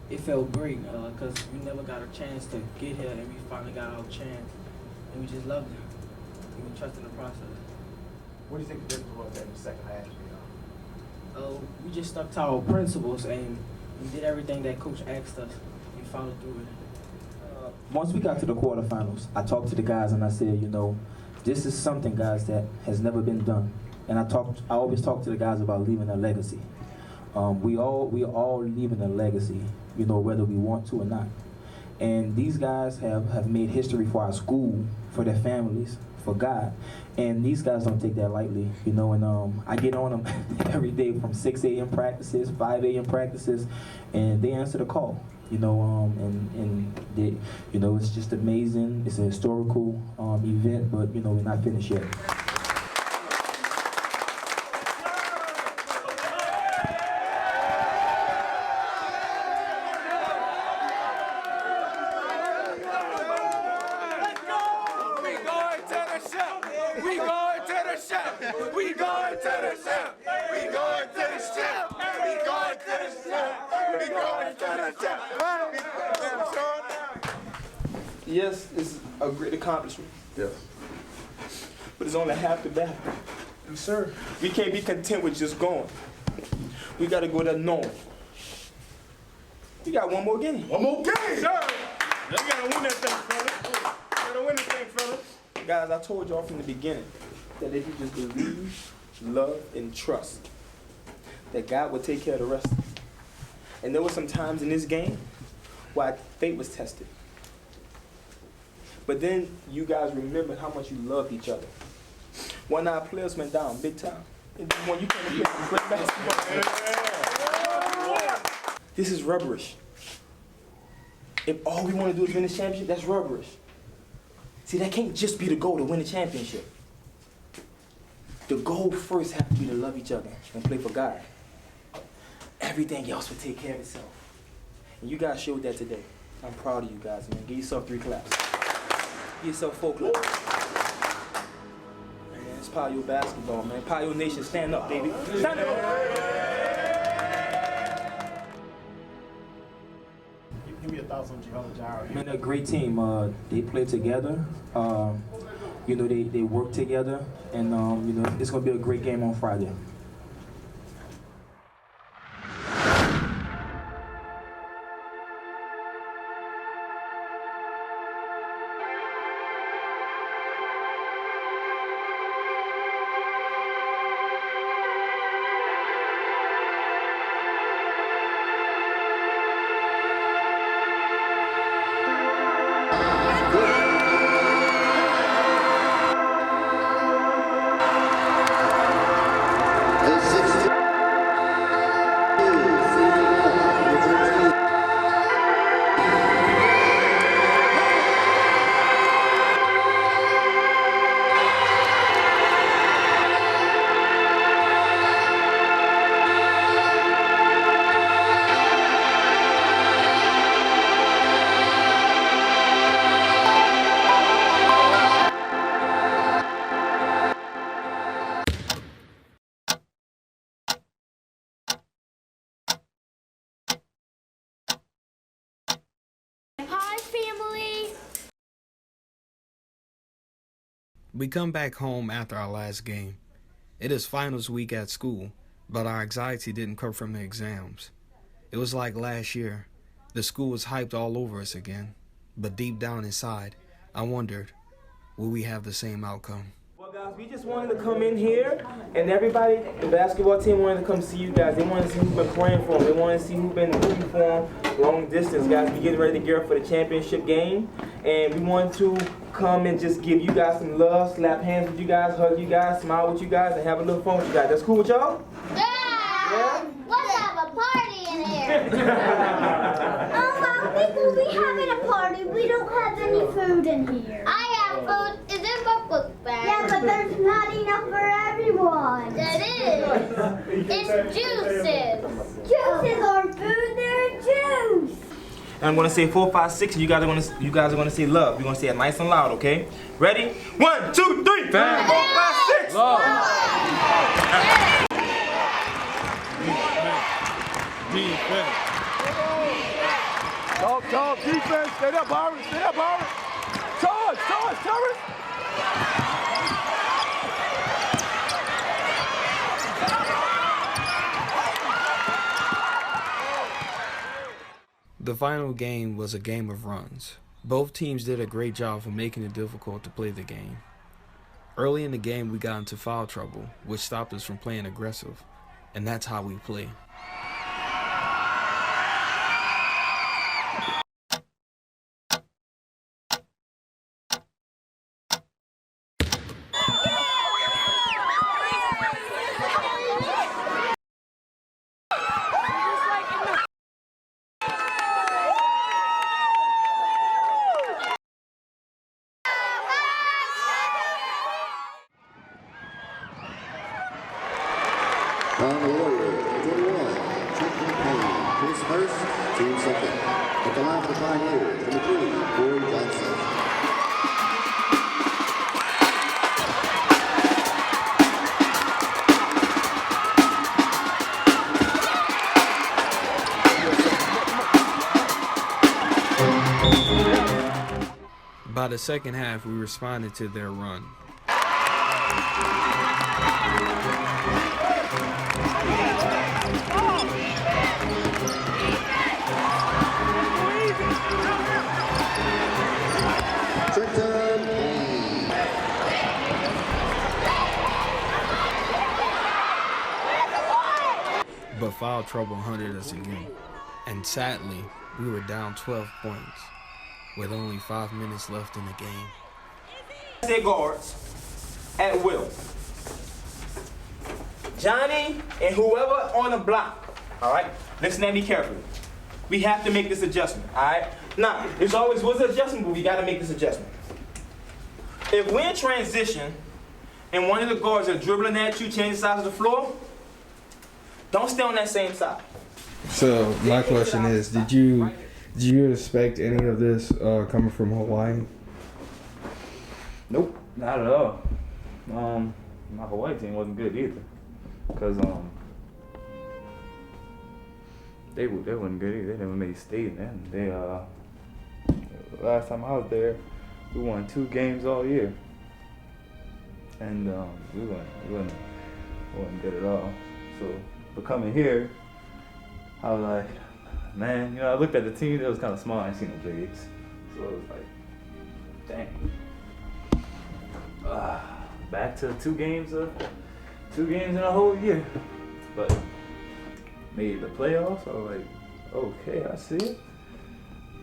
It felt great because we never got a chance to get here, and we finally got our chance, and we just loved it. And we trusted the process. What do you think the difference was in the second half? We just stuck to our principles, and we did everything that Coach asked us. We followed through it. Once we got to the quarterfinals, I talked to the guys and I said, this is something, guys, that has never been done. And I always talk to the guys about leaving a legacy. We all leaving a legacy, whether we want to or not. And these guys have made history for our school, for their families, for God. And these guys don't take that lightly, and I get on them every day from 6 a.m. practices, 5 a.m. practices, and they answer the call, it's just amazing. It's a historical event, but, we're not finished yet. Yes, it's a great accomplishment. Yes. But it's only half the battle. Yes, sir. We can't be content with just going. We got to go there knowing. We got one more game. One more game! Sir! We got to win that thing, fellas. We got to win this thing, fellas. Guys, I told y'all from the beginning that if you just believe, love, and trust, that God will take care of the rest. And there were some times in this game where faith was tested. But then you guys remembered how much you loved each other. One of our players went down big time. And when you came to play basketball. This is rubberish. If all we want to do is win this championship, that's rubberish. See, that can't just be the goal to win the championship. The goal first has to be to love each other and play for God. Everything else will take care of itself. And you guys showed that today. I'm proud of you guys, man. Give yourself 3 claps. Give yourself 4 claps. Pio basketball, man. Pio Nation, stand up, baby. Stand up! Give me your thoughts on Jehovah Jireh. Man, they're a great team. They play together. You know, they work together, and you know, it's gonna be a great game on Friday. Hi, family. We come back home after our last game. It is finals week at school, but our anxiety didn't come from the exams. It was like last year. The school was hyped all over us again, but deep down inside, I wondered, will we have the same outcome? Well, guys, we just wanted to come in here, and everybody, the basketball team wanted to come see you guys. They wanted to see who's been praying for them. They wanted to see who's been rooting for them long distance, guys. We're getting ready to gear up for the championship game, and we wanted to come and just give you guys some love, slap hands with you guys, hug you guys, smile with you guys, and have a little fun with you guys. That's cool with y'all? Yeah. Let's have a party in here. People, we having a party. We don't have any food in here. I have food. It's in my book bag. Yeah, but there's not enough for everyone. That is. It's juices. Juices aren't food. They're juice. And I'm gonna say 4, 5, 6, and you guys are gonna say love. We're gonna say it nice and loud, okay? Ready? 1, 2, 3. 4, 5, 6. Love. Defense. Talk, defense. Stay up, Byron. Stay up, Byron. Charge, Terrence. The final game was a game of runs. Both teams did a great job of making it difficult to play the game. Early in the game, we got into foul trouble, which stopped us from playing aggressive, and that's how we play. On the Warrior, 21, Trenton Payne. Chris Hurst, team second. At the line for the Pioneers, number 3, Corey Johnson. By the second half, we responded to their run. But foul trouble hunted us again, and sadly, we were down 12 points with only 5 minutes left in the game. Their guards at will. Johnny and whoever on the block, all right? Listen at me carefully. We have to make this adjustment, all right? Now, there's always was an adjustment, but we got to make this adjustment. If we're in transition and one of the guards are dribbling at you, changing sides of the floor, don't stay on that same side. So my question is, did you expect any of this coming from Hawaii? Nope, not at all. my Hawaii team wasn't good either, cause they wasn't good either. They never made state, man. They last time I was there, we won 2 games all year, and we wasn't good at all. So, but coming here, I was like, man, I looked at the team. It was kind of small. I ain't seen no bigs, so it was like, dang. Back to 2 games in a whole year, but made the playoffs. I was like, okay, I see it.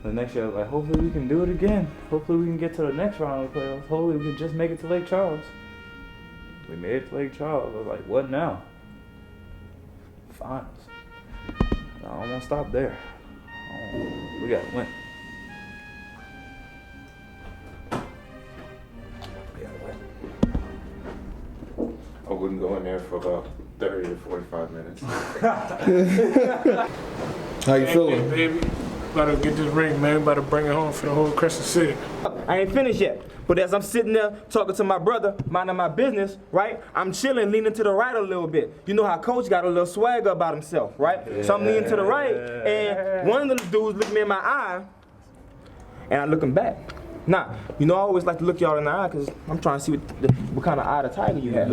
The next year, I was like, hopefully we can do it again. Hopefully we can get to the next round of the playoffs. Hopefully we can just make it to Lake Charles. We made it to Lake Charles. I was like, what now? Finals. I don't want to stop there. We got to win. I wouldn't go in there for about 30 to 45 minutes. How you feeling? Hey, baby, about to get this ring, man. About to bring it home for the whole Crescent City. I ain't finished yet, but as I'm sitting there talking to my brother, minding my business, right? I'm chilling, leaning to the right a little bit. You know how Coach got a little swagger about himself, right? Yeah. So I'm leaning to the right, and one of the dudes looked me in my eye, and I look him back. Now, I always like to look y'all in the eye because I'm trying to see what kind of eye the tiger you have.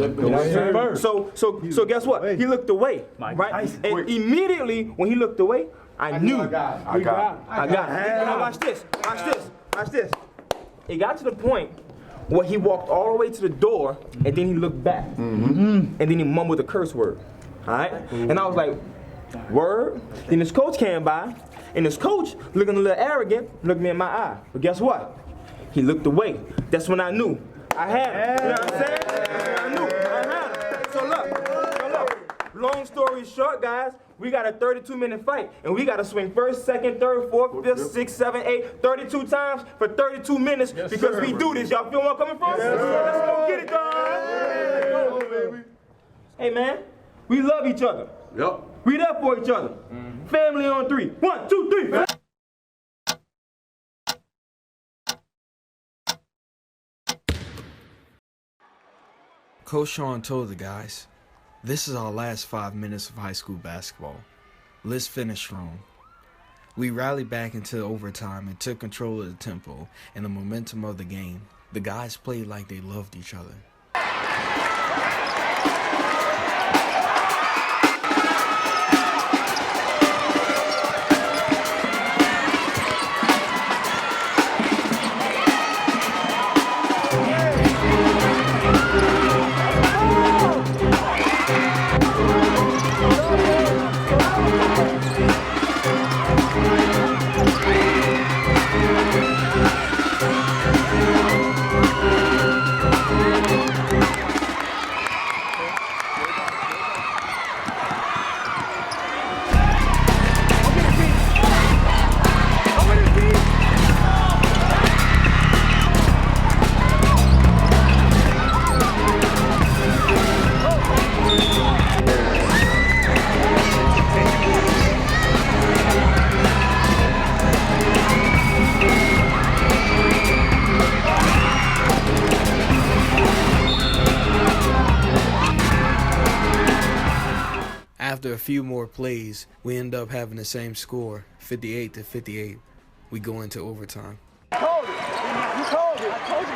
So guess what? He looked away, right? And immediately when he looked away, I knew. I got it. Now watch this. It got to the point where he walked all the way to the door, and then he looked back, and then he mumbled a curse word. All right? And I was like, word? Then this coach came by, and this coach, looking a little arrogant, looked me in my eye. But guess what? He looked away. That's when I knew I had him. You know what I'm saying? I knew I had him. So look, long story short, guys, we got a 32-minute fight, and we got to swing first, second, third, fourth, fifth, sixth, seventh, eighth, 32 times for 32 minutes because we do this. Y'all feel where I'm coming from? Let's go get it, guys. Hey, man, we love each other. Yep. We there for each other. Family on 3. 1, 2, 3. Coach Sean told the guys, this is our last 5 minutes of high school basketball. Let's finish strong. We rallied back into overtime and took control of the tempo and the momentum of the game. The guys played like they loved each other. After a few more plays, we end up having the same score, 58-58. We go into overtime. You called it. You called it. I told you.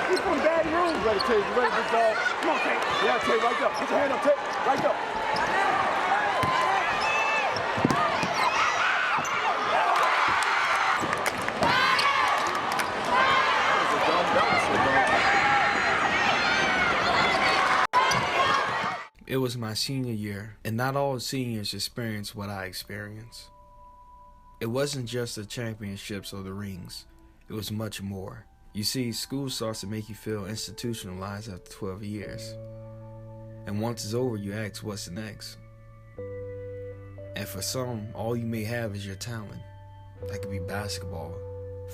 He's from Baton Rouge. Ready, Tate. You ready, big dog? Come on, Tate. Yeah, Tate, right up. Put your hand up, Tate. Right up. It was my senior year, and not all seniors experienced what I experienced. It wasn't just the championships or the rings. It was much more. You see, school starts to make you feel institutionalized after 12 years. And once it's over, you ask, what's next? And for some, all you may have is your talent. That could be basketball,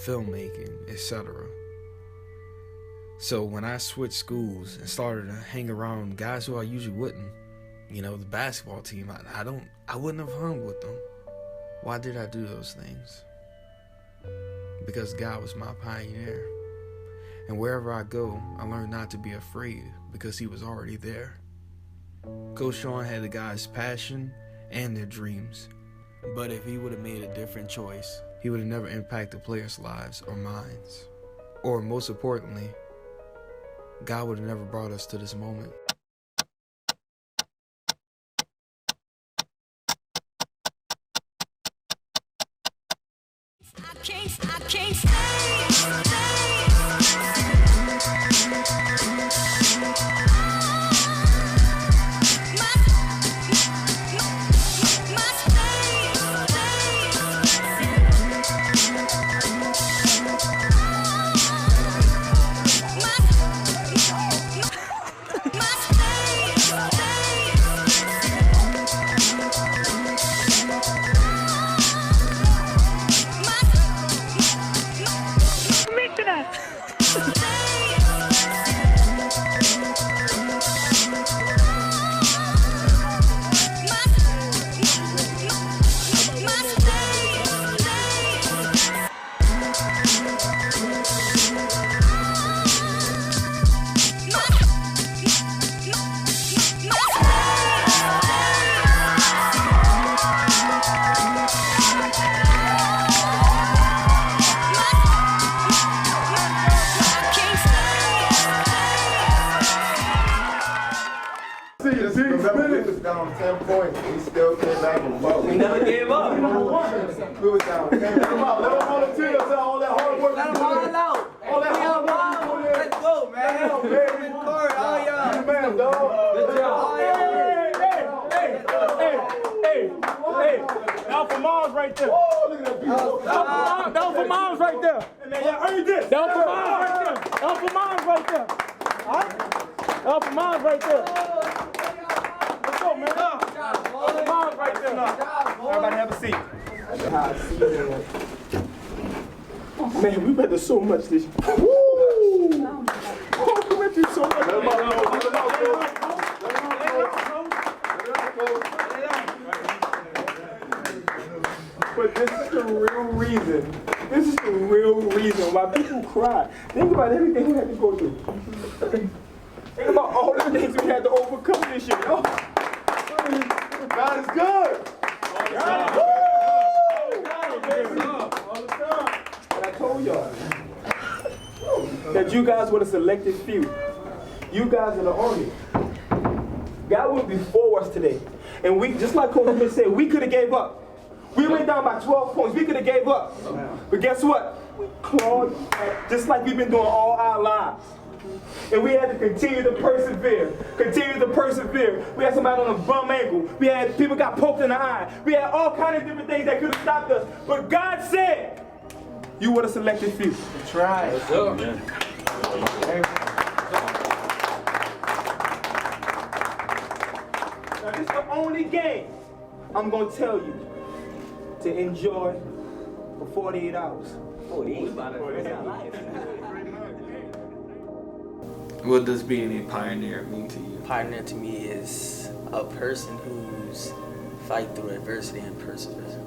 filmmaking, etc. So when I switched schools and started to hang around guys who I usually wouldn't, the basketball team, I wouldn't have hung with them. Why did I do those things? Because God was my pioneer. And wherever I go, I learned not to be afraid because he was already there. Coach Sean had the guys' passion and their dreams. But if he would have made a different choice, he would have never impacted players' lives or minds. Or most importantly, God would have never brought us to this moment. I can't stay. Remember, we was down 10 points. We still came back and fought. We never gave up. We was down 10 points. Let them volunteer. All that hard work. Let them all out. All that hard work. Let's go, man. All y'all. You the man, dog. Good job. Hey. Down for moms right there. Oh, look at that beautiful. Down for moms right there. Hey, man, y'all earned this. Down for moms right there. Down for moms right there. All right? Down for moms right there. Let's go, man. Down for moms right there. Everybody have a seat. Man, we went through so much this year. Woo! Oh, we went through so much. Let them out, But this is the real reason. This is the real reason why people cry. Think about everything we had to go through. Think about all the things we had to overcome this year. Oh. God is good. And I told y'all that you guys were the selected few. You guys are the army. God was before us today. And we, just like Coach Smith said, we could have gave up. We went down by 12 points. We could have gave up. But guess what? We clawed back just like we've been doing all our lives. And we had to continue to persevere. Continue to persevere. We had somebody on a bum ankle. We had people got poked in the eye. We had all kinds of different things that could have stopped us. But God said, you were the selected few. That's right. What's up, man? Now, this is the only game I'm going to tell you to enjoy for 48 hours. 48? What does being a pioneer mean to you? Pioneer to me is a person who's fight through adversity and perseverance.